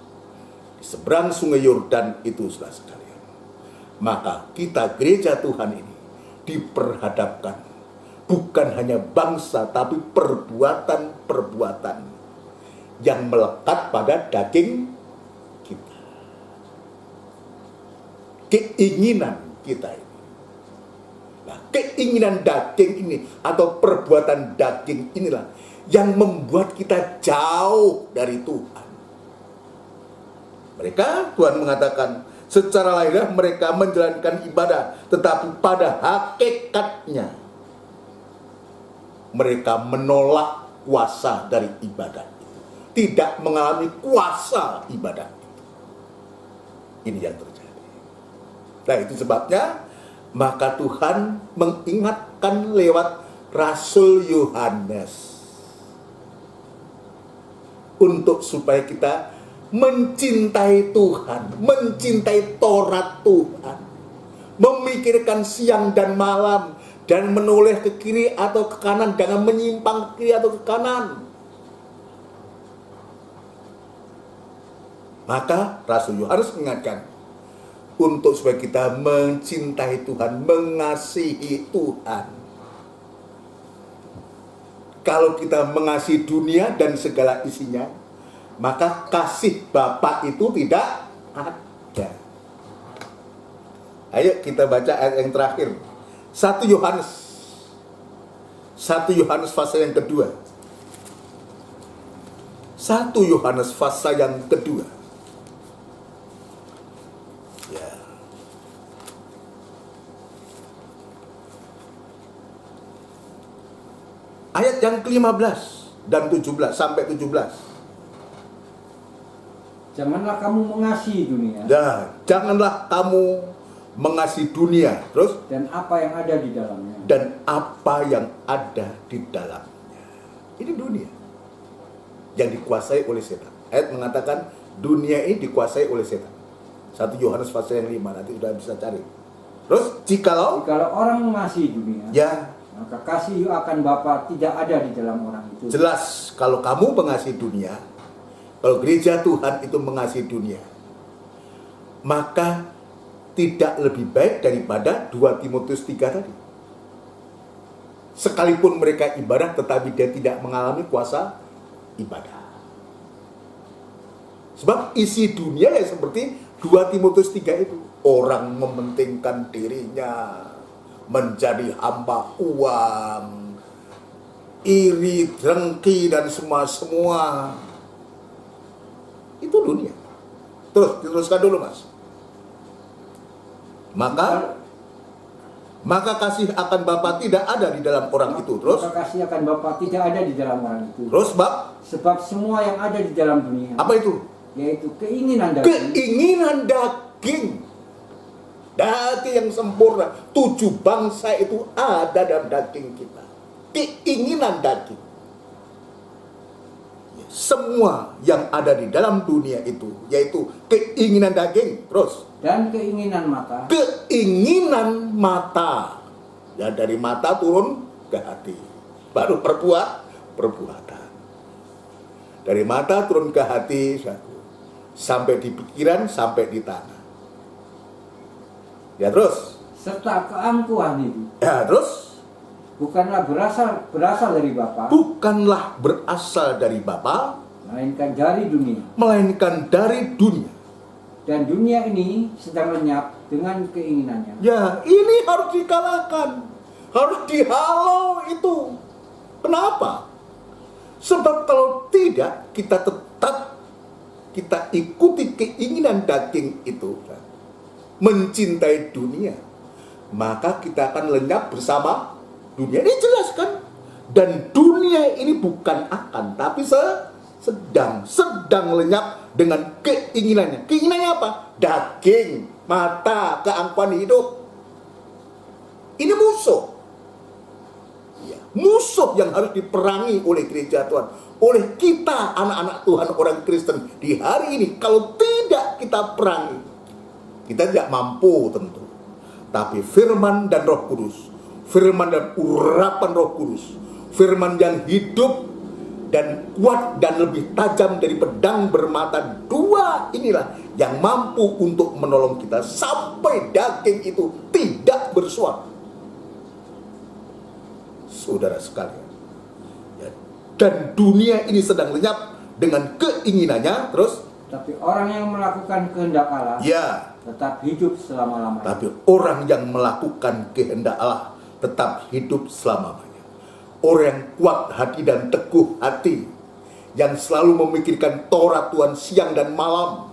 di seberang sungai Yordan itu, saudara sekalian. Maka kita gereja Tuhan ini diperhadapkan bukan hanya bangsa, tapi perbuatan-perbuatan yang melekat pada daging kita, keinginan kita ini. Nah, keinginan daging ini atau perbuatan daging inilah yang membuat kita jauh dari Tuhan. Tuhan mengatakan, Secara lahiriah mereka menjalankan ibadah, tetapi pada hakikatnya mereka menolak kuasa dari ibadah itu. Tidak mengalami kuasa ibadah itu. Ini yang terjadi. Nah, itu sebabnya maka Tuhan mengingatkan lewat Rasul Yohanes untuk supaya kita mencintai Tuhan, mencintai Taurat Tuhan, memikirkan siang dan malam, dan menoleh ke kiri atau ke kanan, jangan menyimpang ke kiri atau ke kanan. Maka Rasul Yohanes mengingatkan untuk supaya kita mencintai Tuhan, mengasihi Tuhan. Kalau kita mengasihi dunia dan segala isinya, maka kasih Bapa itu tidak ada. Ayo kita baca ayat yang terakhir. 1 Yohanes pasal yang kedua. 1 Yohanes pasal yang kedua. Ya. Ayat yang ke-15 dan 17 sampai 17. Janganlah kamu mengasihi dunia. Dan janganlah kamu mengasihi dunia, terus Dan apa yang ada di dalamnya. dan apa yang ada di dalamnya. Ini dunia yang dikuasai oleh setan. Ayat mengatakan dunia ini dikuasai oleh setan. 1 Yohanes pasal yang 5, nanti sudah bisa cari. Terus jikalau orang mengasihi dunia, ya maka kasih akan Bapa tidak ada di dalam orang itu. jelas, kalau kamu mengasihi dunia, kalau gereja Tuhan itu mengasihi dunia, maka tidak lebih baik daripada 2 Timotius 3 tadi. Sekalipun mereka ibadah, tetapi dia tidak mengalami kuasa ibadah. Sebab isi dunia ya seperti 2 Timotius 3 itu. Orang mementingkan dirinya, menjadi hamba uang, iri, dengki, dan semua. Itu dunia. Terus, diteruskan dulu Mas. Maka kasih akan Bapa tidak ada di dalam orang itu. Terus? Maka kasih akan Bapa tidak ada di dalam orang itu. Terus Sebab semua yang ada di dalam dunia, apa itu? yaitu keinginan daging, Keinginan daging. Daging yang sempurna. 7 bangsa itu ada dalam daging kita. Keinginan daging. Semua yang ada di dalam dunia itu, yaitu keinginan daging. Terus? dan keinginan mata, Keinginan mata. Ya, dari mata turun ke hati. Baru perbuatan. Dari mata turun ke hati, sampai di pikiran, sampai di tangan. Ya, terus? serta keangkuhan itu Ya, terus? bukanlah berasal dari Bapa, Bukanlah berasal dari Bapa, melainkan dari dunia. melainkan dari dunia. Dan dunia ini sedang lenyap dengan keinginannya. Ya, ini harus dikalahkan. Harus dihalau itu. Kenapa? Sebab kalau tidak, kita ikuti keinginan daging itu, mencintai dunia, maka kita akan lenyap bersama dunia. Ini jelas kan? Dan dunia ini bukan akan, tapi sedang lenyap dengan keinginannya. Keinginannya apa? Daging, mata, keangkuhan hidup. Ini musuh. Ya, musuh yang harus diperangi oleh gereja Tuhan, oleh kita anak-anak Tuhan, orang Kristen di hari ini. Kalau tidak kita perangi, kita tidak mampu tentu. Tapi firman dan Roh Kudus, firman dan urapan Roh Kudus, firman yang hidup dan kuat dan lebih tajam dari pedang bermata 2, inilah yang mampu untuk menolong kita sampai daging itu tidak bersuara. Saudara sekalian, ya, dan dunia ini sedang lenyap dengan keinginannya. Terus, Tapi orang yang melakukan kehendak Allah ya, tetap hidup selama-lamanya. tapi orang yang melakukan kehendak Allah tetap hidup selamanya. Orang yang kuat hati dan teguh hati, yang selalu memikirkan Taurat Tuhan siang dan malam,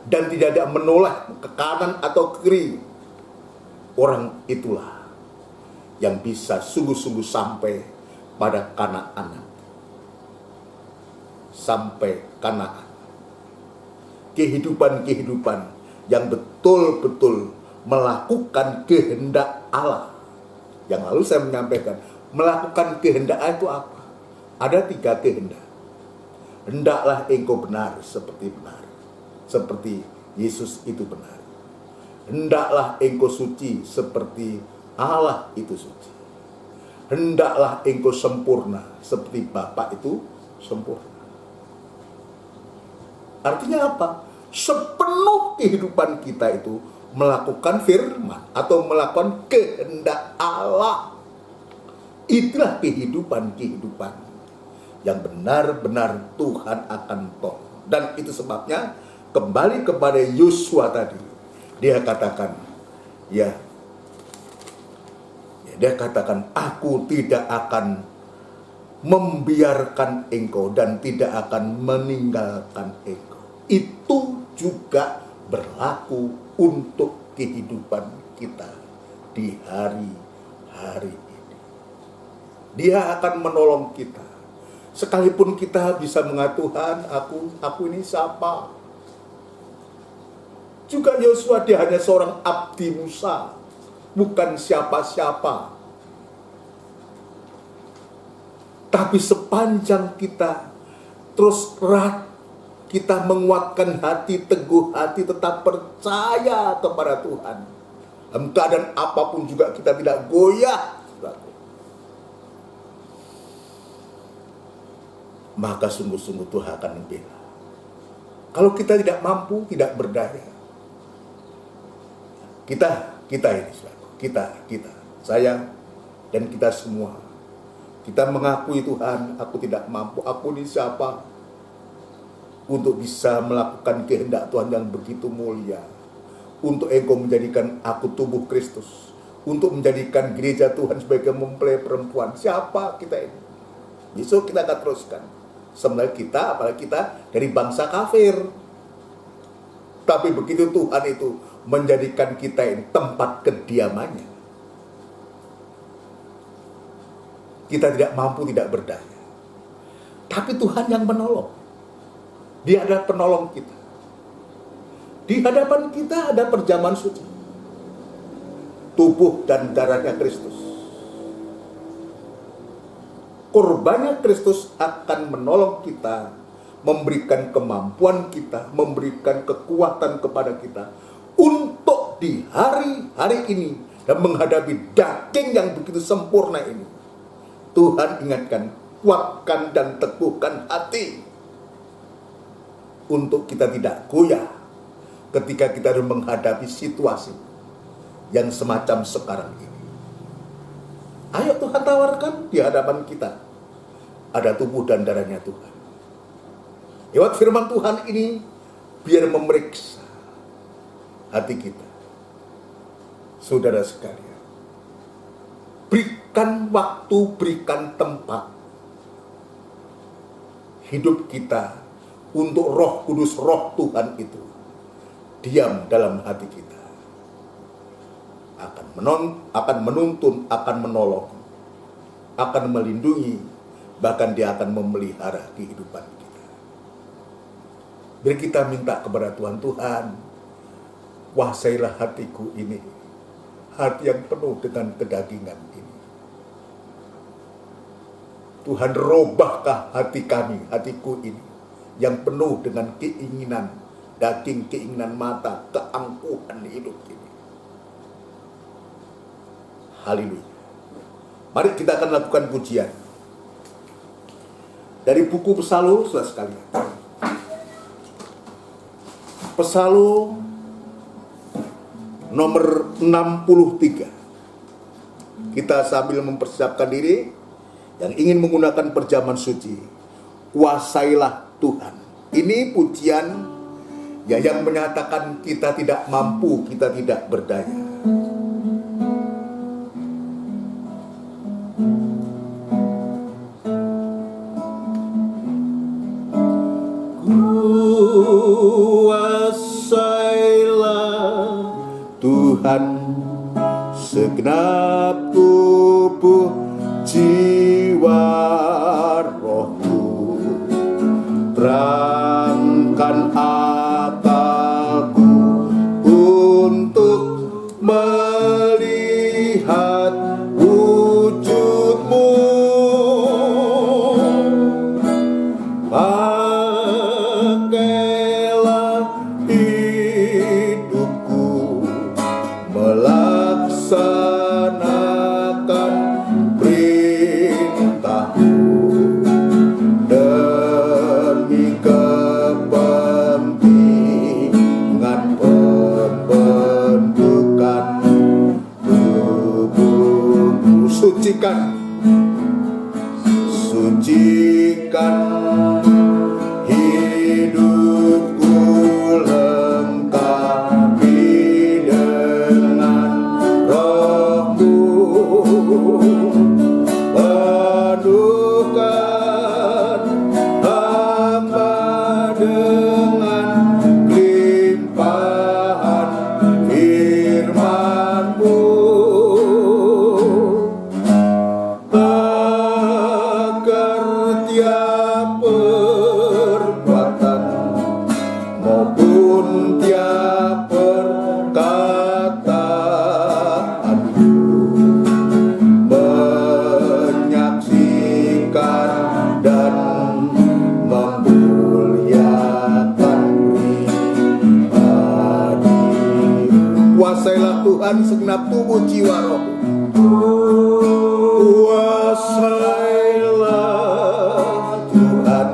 dan tidak ada menoleh ke kanan atau ke kiri, orang itulah yang bisa sungguh-sungguh sampai pada Kanaan. Sampai Kanaan. Kehidupan-kehidupan yang betul-betul melakukan kehendak Allah. Yang lalu saya menyampaikan, melakukan kehendak Allah itu apa? Ada 3 kehendak. Hendaklah engkau benar seperti benar, seperti Yesus itu benar. Hendaklah engkau suci seperti Allah itu suci. Hendaklah engkau sempurna seperti Bapa itu sempurna. Artinya apa? Sepenuh kehidupan kita itu melakukan firman atau melakukan kehendak Allah. Itulah kehidupan yang benar-benar Tuhan akan tolong. Dan itu sebabnya kembali kepada Yosua tadi, dia katakan, dia katakan, aku tidak akan membiarkan engkau dan tidak akan meninggalkan engkau. Itu juga berlaku untuk kehidupan kita di hari-hari ini. Dia akan menolong kita. Sekalipun kita bisa mengatakan, Tuhan, aku ini siapa? Juga Yosua, dia hanya seorang abdi Musa, bukan siapa-siapa. Tapi sepanjang kita terus erat, kita menguatkan hati, teguh hati, tetap percaya kepada Tuhan, dalam keadaan apapun juga kita tidak goyah, maka sungguh-sungguh Tuhan akan membela. Kalau kita tidak mampu, tidak berdaya, kita ini, saya dan kita semua, kita mengakui, Tuhan, aku tidak mampu, aku ini siapa untuk bisa melakukan kehendak Tuhan yang begitu mulia, untuk engkau menjadikan aku tubuh Kristus, untuk menjadikan gereja Tuhan sebagai mempelai perempuan. Siapa kita ini? Besok kita akan teruskan. Sebenarnya kita, apalagi kita dari bangsa kafir. Tapi begitu Tuhan itu menjadikan kita ini tempat kediamannya, kita tidak mampu, tidak berdaya. Tapi Tuhan yang menolong. Dia adalah penolong kita. Di hadapan kita ada perjamuan suci, tubuh dan darahnya Kristus. Korbannya Kristus akan menolong kita, memberikan kemampuan kita, memberikan kekuatan kepada kita untuk di hari-hari ini dan menghadapi daging yang begitu sempurna ini. Tuhan ingatkan, kuatkan dan teguhkan hati untuk kita tidak goyah ketika kita menghadapi situasi yang semacam sekarang ini. Ayo Tuhan tawarkan di hadapan kita, ada tubuh dan darahnya Tuhan. Lewat firman Tuhan ini, biar memeriksa hati kita. Saudara sekalian, berikan waktu, berikan tempat hidup kita untuk Roh Kudus, Roh Tuhan itu diam dalam hati kita. Akan menuntun, akan menolong, akan melindungi, bahkan dia akan memelihara kehidupan kita. Biar kita minta kepada Tuhan, Tuhan, kuasailah hatiku ini, hati yang penuh dengan kedagingan ini. Tuhan, robahkah hati kami, hatiku ini, yang penuh dengan keinginan daging, keinginan mata, keangkuhan hidup ini. Haleluya. Mari kita akan lakukan pujian dari buku Pesalu, saudara sekalian. Pesalu nomor 63. Kita sambil mempersiapkan diri yang ingin menggunakan perjamuan suci, kuasailah Tuhan. Ini pujian yang menyatakan kita tidak mampu, kita tidak berdaya. Kuasailah Tuhan, segenap tubuh, jiwa, rohku, terangkan akalku untuk melihat wujud-Mu. Pakailah hidupku melaksanakan perintah-Mu demi kepentingan pembentukan tubuh-Mu. Sucikan hidupku, lengkapi dengan Roh-Mu, penuhkan hamba dengan kelimpahan firman-Mu, agar tiap perbuatan maupun tiap perkataanku menyaksikan dan memuliakan pribadi-Mu. Kuasailah Tuhan segenap tubuh, jiwa, roh. Kuasailah Tuhan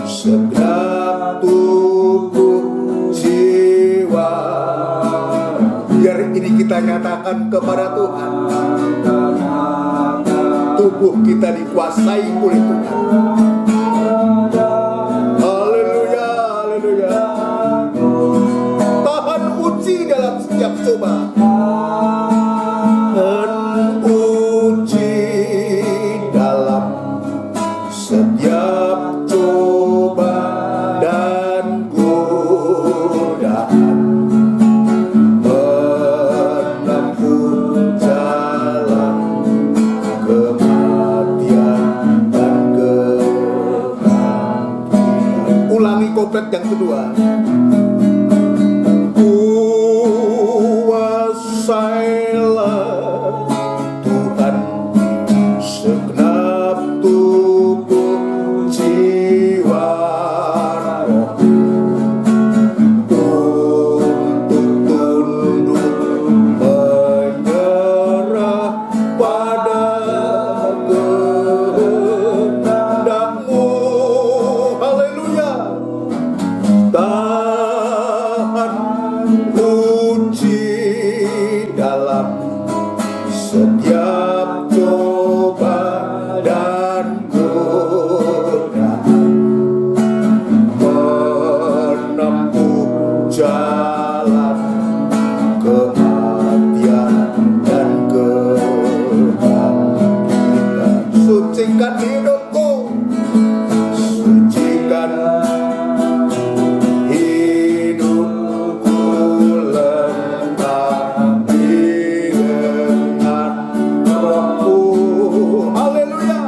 segenap tubuh, jiwa. Biar ini kita nyatakan kepada Tuhan, tubuh kita dikuasai oleh Tuhan. Haleluya, haleluya. Tahan uji dalam setiap coba, uji dalam setiap coba dan godaan, menempuh jalan kematian dan kebangkitan. Ulangi koplet yang kedua. Kuasailah Tuhan segenap tubuh, jiwa, roh, untuk tunduk menyerah pada kehendak-Mu. Haleluya. Tahan uji dalam setiap coba dan godaan, menempuh jalan kematian dan kebangkitan. Sucikan hidupku, sucikan hidupku, lengkapi dengan Roh-Mu. Haleluya.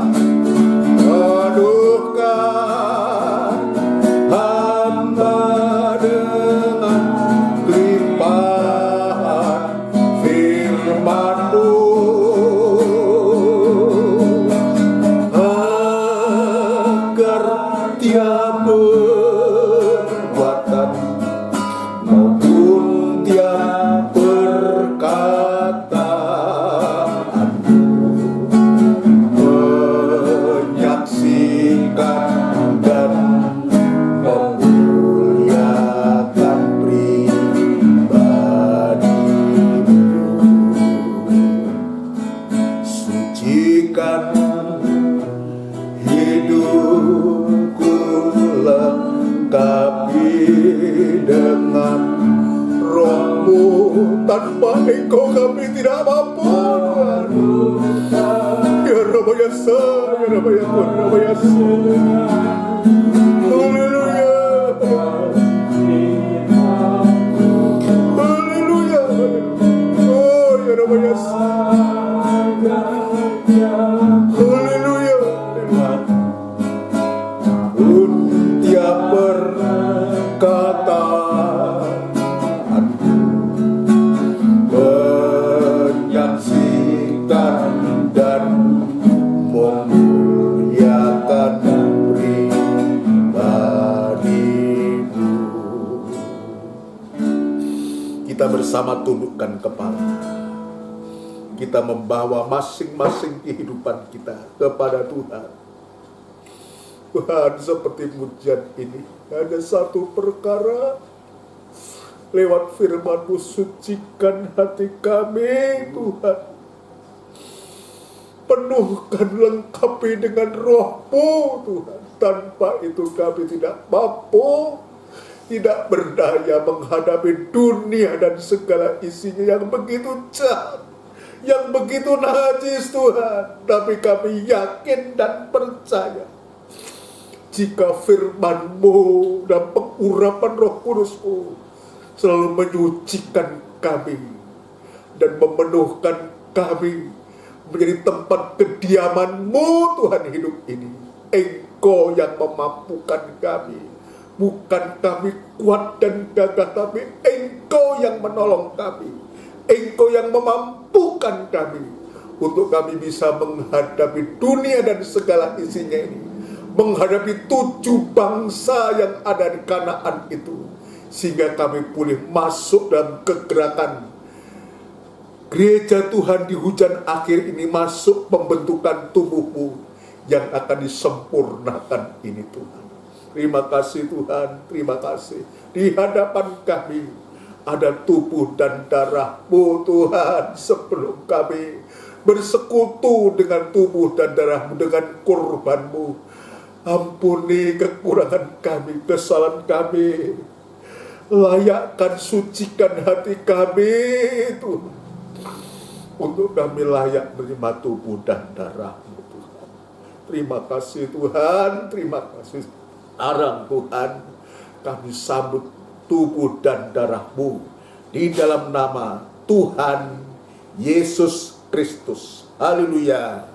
Penuhkan hamba dengan kelimpahan firman-Mu, agar tiap perbuatan maupun tiap perkataanku menyaksikan dan memuliakan pribadi-Mu. Sucikan hidupku, lengkapi dengan Roh-Mu. Tanpa Engkau kami tidak mampu. Ya Rabbi Yasa, ya Rabbi Yasa, ya Rabbi Yasa. Haleluya. Haleluya. bersama tundukkan kepala. Kita membawa masing-masing kehidupan kita kepada Tuhan. Tuhan, seperti pujian ini, ada satu perkara lewat firman-Mu, sucikan hati kami, Tuhan. Penuhkan, lengkapi dengan Roh-Mu, Tuhan. Tanpa itu kami tidak mampu, tidak berdaya menghadapi dunia dan segala isinya yang begitu jahat, yang begitu najis, Tuhan. Tapi kami yakin dan percaya, jika firman-Mu dan pengurapan Roh Kudus-Mu selalu menyucikan kami dan memenuhkan kami menjadi tempat kediaman-Mu, Tuhan, hidup ini. Engkau yang memampukan kami. Bukan kami kuat dan gagah, tapi Engkau yang menolong kami. Engkau yang memampukan kami untuk kami bisa menghadapi dunia dan segala isinya ini, menghadapi 7 bangsa yang ada di Kanaan itu, sehingga kami boleh masuk dalam kegerakan gereja Tuhan di hujan akhir ini, masuk pembentukan tubuh-Mu yang akan disempurnakan ini, Tuhan. Terima kasih, Tuhan, terima kasih. Di hadapan kami ada tubuh dan darah-Mu, Tuhan. Sebelum kami bersekutu dengan tubuh dan darah-Mu, dengan kurban-Mu, ampuni kekurangan kami, kesalahan kami. Layakkan, sucikan hati kami, Tuhan, untuk kami layak menerima tubuh dan darah-Mu, Tuhan. Terima kasih, Tuhan, terima kasih. Sekarang, Tuhan, kami sambut tubuh dan darah-Mu di dalam nama Tuhan Yesus Kristus. Haleluya.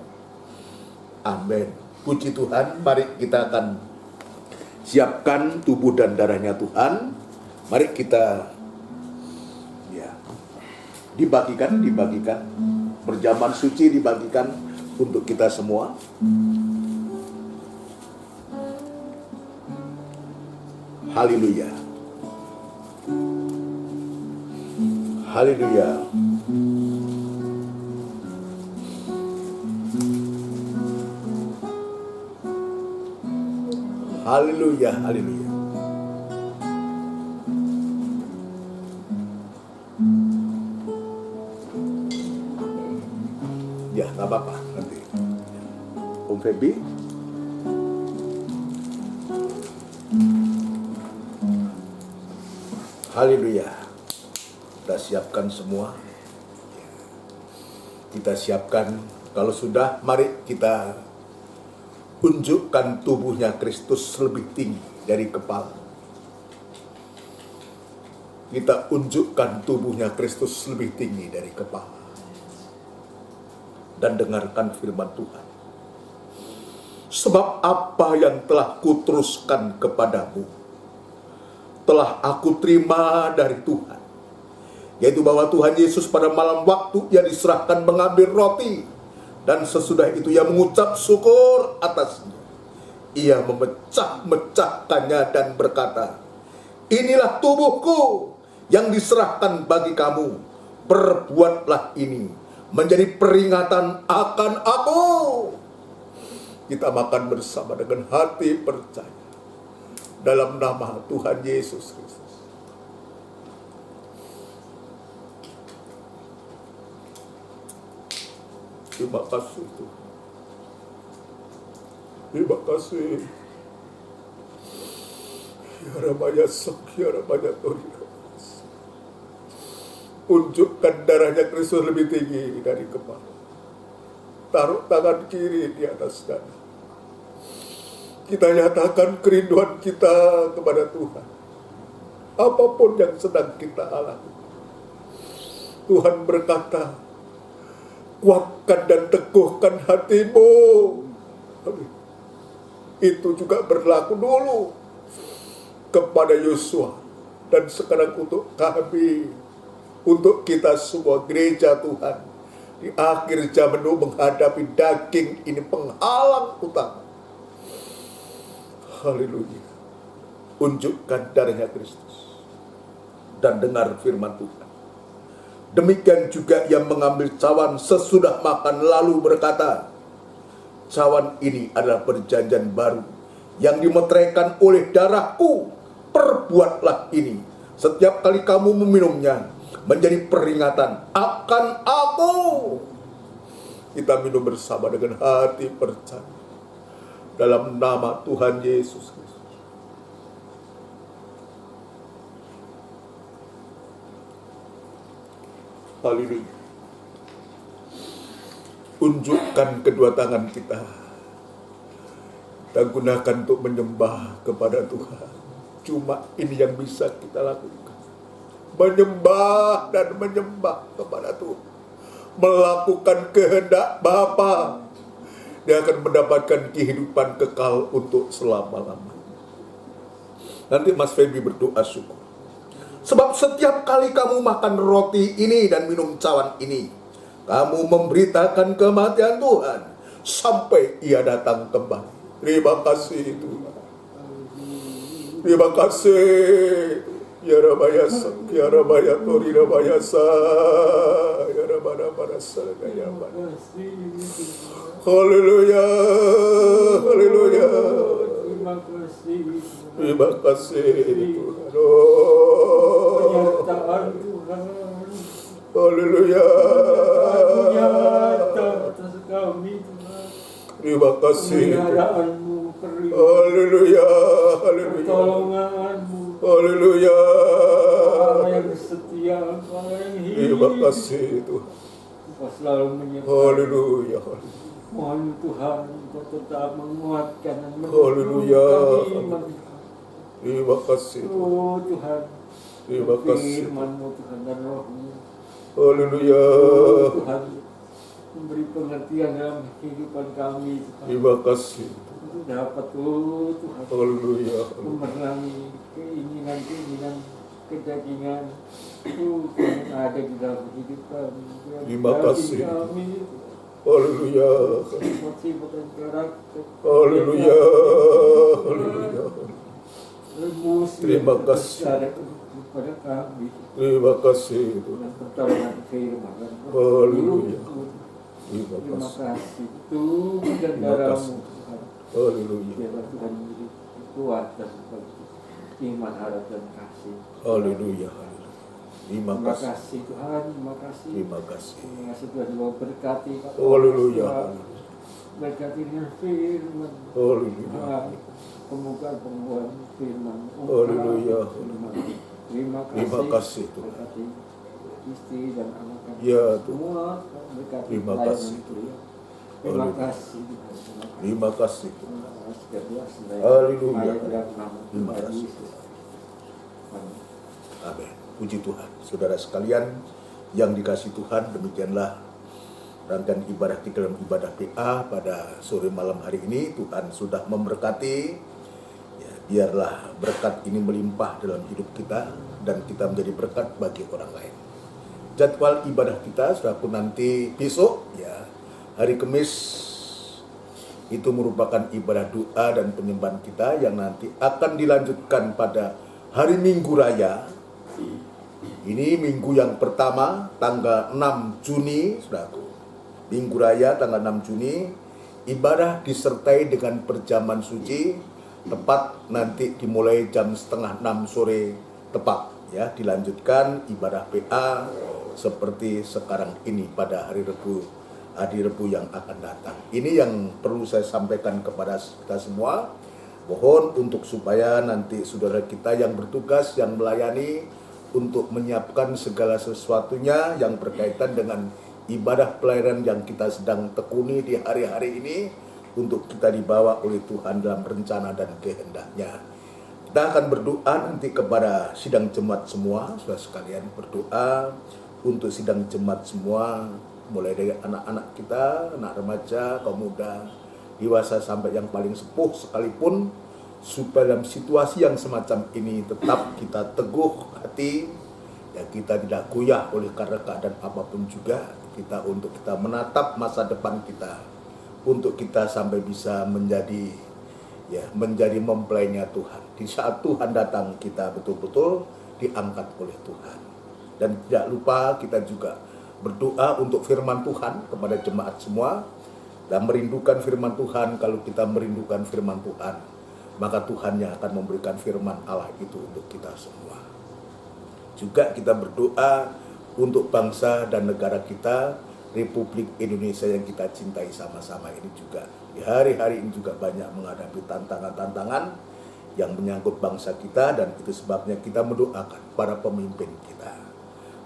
Amin. Puji Tuhan. Mari kita akan siapkan tubuh dan darahnya Tuhan. Mari kita dibagikan berjaman suci, dibagikan untuk kita semua. Haleluya. Haleluya. Haleluya, haleluya. Ya, nggak apa-apa nanti. Om Febi. Haleluya. Kita siapkan semua. Kita siapkan. Kalau sudah, mari kita unjukkan tubuhnya Kristus lebih tinggi dari kepala. Kita unjukkan tubuhnya Kristus lebih tinggi dari kepala. Dan dengarkan firman Tuhan. Sebab apa yang telah kuteruskan kepadamu, telah aku terima dari Tuhan, yaitu bahwa Tuhan Yesus pada malam waktu ia diserahkan mengambil roti, dan sesudah itu ia mengucap syukur atasnya. Ia memecah-mecahkannya dan berkata, inilah tubuhku yang diserahkan bagi kamu. Perbuatlah ini menjadi peringatan akan aku. Kita makan bersama dengan hati percaya dalam nama Tuhan Yesus Kristus. Terima kasih Tuhan. Terima kasih. Ya Rabaya Sok, ya Rabaya Tori. Unjukkan darahnya Kristus lebih tinggi dari kepala. Taruh tangan kiri di atas dada. Kita nyatakan kerinduan kita kepada Tuhan. Apapun yang sedang kita alami, Tuhan berkata, kuatkan dan teguhkan hatimu. Itu juga berlaku dulu kepada Yosua, dan sekarang untuk kami, untuk kita semua gereja Tuhan di akhir zaman itu menghadapi daging ini penghalang utama. Haleluya. Unjukkan darahnya Kristus dan dengar firman Tuhan. Demikian juga yang mengambil cawan sesudah makan lalu berkata, cawan ini adalah perjanjian baru yang dimeteraikan oleh darahku. Perbuatlah ini setiap kali kamu meminumnya menjadi peringatan akan aku. Kita minum bersama dengan hati percaya dalam nama Tuhan Yesus Kristus. Haleluya. Unjukkan kedua tangan kita. Kita gunakan untuk menyembah kepada Tuhan. Cuma ini yang bisa kita lakukan. Menyembah dan menyembah kepada Tuhan. Melakukan kehendak Bapa. Dia akan mendapatkan kehidupan kekal untuk selama-lamanya. Nanti Mas Feby berdoa syukur. Sebab setiap kali kamu makan roti ini dan minum cawan ini, kamu memberitakan kematian Tuhan sampai Ia datang kembali. Terima kasih Tuhan. Terima kasih. Ya Rabayasa, ya Rabayatori Rabayasa, ya Rabarabarasa, ya Rabara. Haleluya, haleluya. Terima kasih. Terima kasih Tuhan. Penyertaan Tuhan. Haleluya. Nyata atas kami Tuhan. Terima kasih. Pemeliharaanmu, perlindungan, Haleluya, haleluya. pertolonganmu. Haleluya. Allah yang setia, Allah yang hidup. Terima kasih Tuhan. Engkau selalu menyertai. Haleluya. Mohon Tuhan Engkau tetap menguatkan dan Haleluya. iman. Terima kasih Tuhan. Oh Tuhan, Terima kasih. firman-Mu Tuhan dan Roh-Mu. Haleluya. Oh Tuhan, memberi pengertian dalam kehidupan kami Tuhan. Terima kasih. Untuk dapat oh Tuhan Haleluya. memerangi keinginan-keinginan kedagingan yang ada di dalam kehidupan Terima kasih. kami. Haleluya. Sifat dan karakter. Haleluya. Haleluya. Rebus Terima yang kasih. terbesar kepada kami. Terima kasih Tuhan. Dan pertolongan firman dan Haleluya. Terima Terima kasih. kasih Tuhan dan Terima darah-Mu kasih. Tuhan. Haleluya. Biarlah Tuhan menjadi kekuatan bagi iman, harap dan kasih. Haleluya. Terima Terima kasih. kasih Tuhan, terima kasih. Terima kasih. Terima kasih Tuhan juga berkati Pak. Haleluya. Berkati dengan firman. Haleluya. Pembukaan firman. Haleluya. Terima kasih. Terima kasih Tuhan. Berkati istri dan anak-anak. Ya Tuhan. Semua berkati Terima pelayanan kasih. itu ya. Terima Haleluya. kasih Tuhan. Terima kasih Tuhan. Haleluya. Haleluya. Terima Terima kasih. kasih. Amin. Puji Tuhan. Saudara sekalian yang dikasihi Tuhan, demikianlah rangkaian ibadah di dalam ibadah PA pada sore malam hari ini. Tuhan sudah memberkati. Ya, biarlah berkat ini melimpah dalam hidup kita dan kita menjadi berkat bagi orang lain. Jadwal ibadah kita sudah pun nanti besok ya, hari Kamis itu merupakan ibadah doa dan penyembahan kita yang nanti akan dilanjutkan pada hari Minggu Raya. Ini minggu yang pertama tanggal 6 Juni, saudaraku. Minggu Raya tanggal 6 Juni, ibadah disertai dengan perjamuan suci, tepat nanti dimulai jam 5:30 sore tepat ya, dilanjutkan ibadah PA seperti sekarang ini pada hari Rebu yang akan datang. Ini yang perlu saya sampaikan kepada kita semua. Mohon untuk supaya nanti saudara kita yang bertugas, yang melayani, untuk menyiapkan segala sesuatunya yang berkaitan dengan ibadah pelayanan yang kita sedang tekuni di hari-hari ini, untuk kita dibawa oleh Tuhan dalam rencana dan kehendaknya. Kita akan berdoa nanti kepada sidang jemaat semua, saudara sekalian, berdoa untuk sidang jemaat semua, mulai dari anak-anak kita, anak remaja, kaum muda, dewasa sampai yang paling sepuh sekalipun, supaya dalam situasi yang semacam ini tetap kita teguh hati, ya, kita tidak goyah oleh karena keadaan apapun juga, kita untuk kita menatap masa depan kita, untuk kita sampai bisa menjadi mempelainya Tuhan. Di saat Tuhan datang, kita betul-betul diangkat oleh Tuhan. Dan tidak lupa kita juga berdoa untuk firman Tuhan kepada jemaat semua. Dan merindukan firman Tuhan, kalau kita merindukan firman Tuhan, maka Tuhan yang akan memberikan firman Allah itu untuk kita semua. Juga kita berdoa untuk bangsa dan negara kita, Republik Indonesia yang kita cintai sama-sama ini juga. Di hari-hari ini juga banyak menghadapi tantangan-tantangan yang menyangkut bangsa kita, dan itu sebabnya kita mendoakan para pemimpin kita.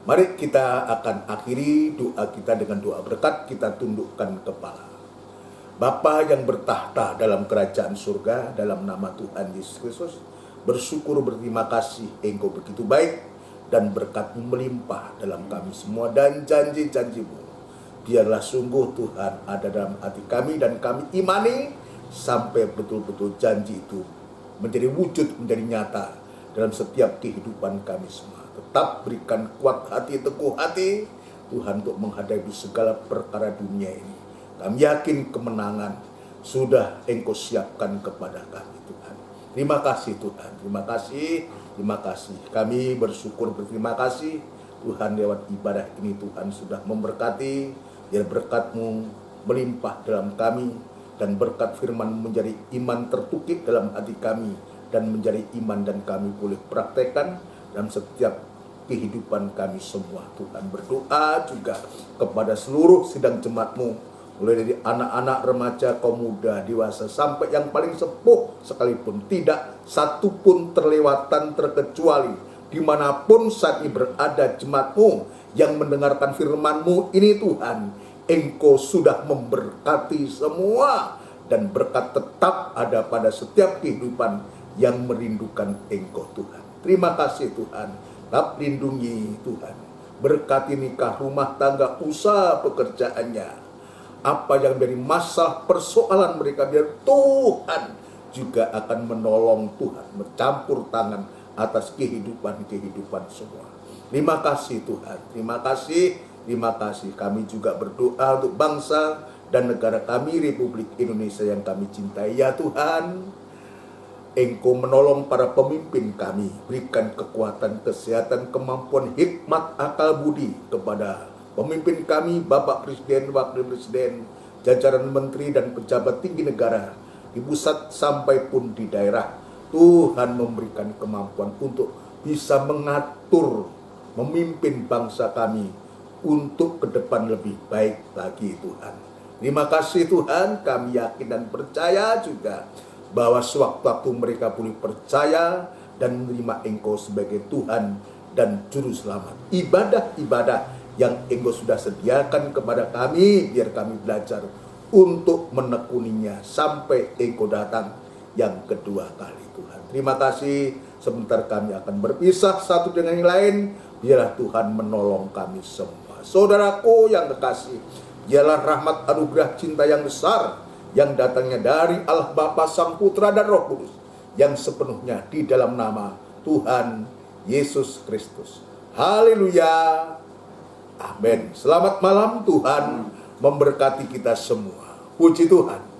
Mari kita akan akhiri doa kita dengan doa berkat, kita tundukkan kepala. Bapa yang bertahta dalam kerajaan surga, dalam nama Tuhan Yesus Kristus, bersyukur berterima kasih Engkau begitu baik dan berkat-Mu melimpah dalam kami semua, dan janji-janji-Mu biarlah sungguh Tuhan ada dalam hati kami, dan kami imani sampai betul-betul janji itu menjadi wujud, menjadi nyata dalam setiap kehidupan kami semua. Tetap berikan kuat hati, teguh hati Tuhan untuk menghadapi segala perkara dunia ini. Kami yakin kemenangan sudah Engkau siapkan kepada kami Tuhan. Terima kasih Tuhan, terima kasih, terima kasih. Kami bersyukur berterima kasih Tuhan, lewat ibadah ini Tuhan sudah memberkati, biar berkat-Mu melimpah dalam kami, dan berkat firman menjadi iman tertukik dalam hati kami, dan menjadi iman dan kami boleh praktekkan dalam setiap kehidupan kami semua. Tuhan, berdoa juga kepada seluruh sidang jemaat-Mu, mulai dari anak-anak, remaja, kaum muda, dewasa, sampai yang paling sepuh sekalipun, tidak satu pun terlewatan terkecuali. Dimanapun saat ini berada jemaat-Mu yang mendengarkan firman-Mu ini Tuhan, Engkau sudah memberkati semua, dan berkat tetap ada pada setiap kehidupan yang merindukan Engkau Tuhan. Terima kasih Tuhan, tetap lindungi Tuhan, berkati nikah, rumah tangga, usaha, pekerjaannya, apa yang menjadi masalah persoalan mereka, biar Tuhan juga akan menolong Tuhan, mencampur tangan atas kehidupan semua. Terima kasih Tuhan, terima kasih, terima kasih. Kami juga berdoa untuk bangsa dan negara kami, Republik Indonesia yang kami cintai. Ya Tuhan, Engkau menolong para pemimpin kami, berikan kekuatan, kesehatan, kemampuan, hikmat, akal budi kepada pemimpin kami, Bapak Presiden, Wakil Presiden, jajaran menteri dan pejabat tinggi negara, di pusat sampai pun di daerah. Tuhan memberikan kemampuan untuk bisa mengatur, memimpin bangsa kami untuk ke depan lebih baik lagi Tuhan. Terima kasih Tuhan, kami yakin dan percaya juga bahwa sewaktu-waktu mereka boleh percaya dan menerima Engkau sebagai Tuhan dan Juru Selamat. Ibadah-ibadah yang Engkau sudah sediakan kepada kami, biar kami belajar untuk menekuninya sampai Engkau datang yang kedua kali Tuhan. Terima kasih, sebentar kami akan berpisah satu dengan yang lain, biarlah Tuhan menolong kami semua. Saudaraku yang kekasih, biarlah rahmat anugerah cinta yang besar yang datangnya dari Allah Bapa, Sang Putra dan Roh Kudus, yang sepenuhnya di dalam nama Tuhan Yesus Kristus. Haleluya. Amin. Selamat malam, Tuhan memberkati kita semua. Puji Tuhan.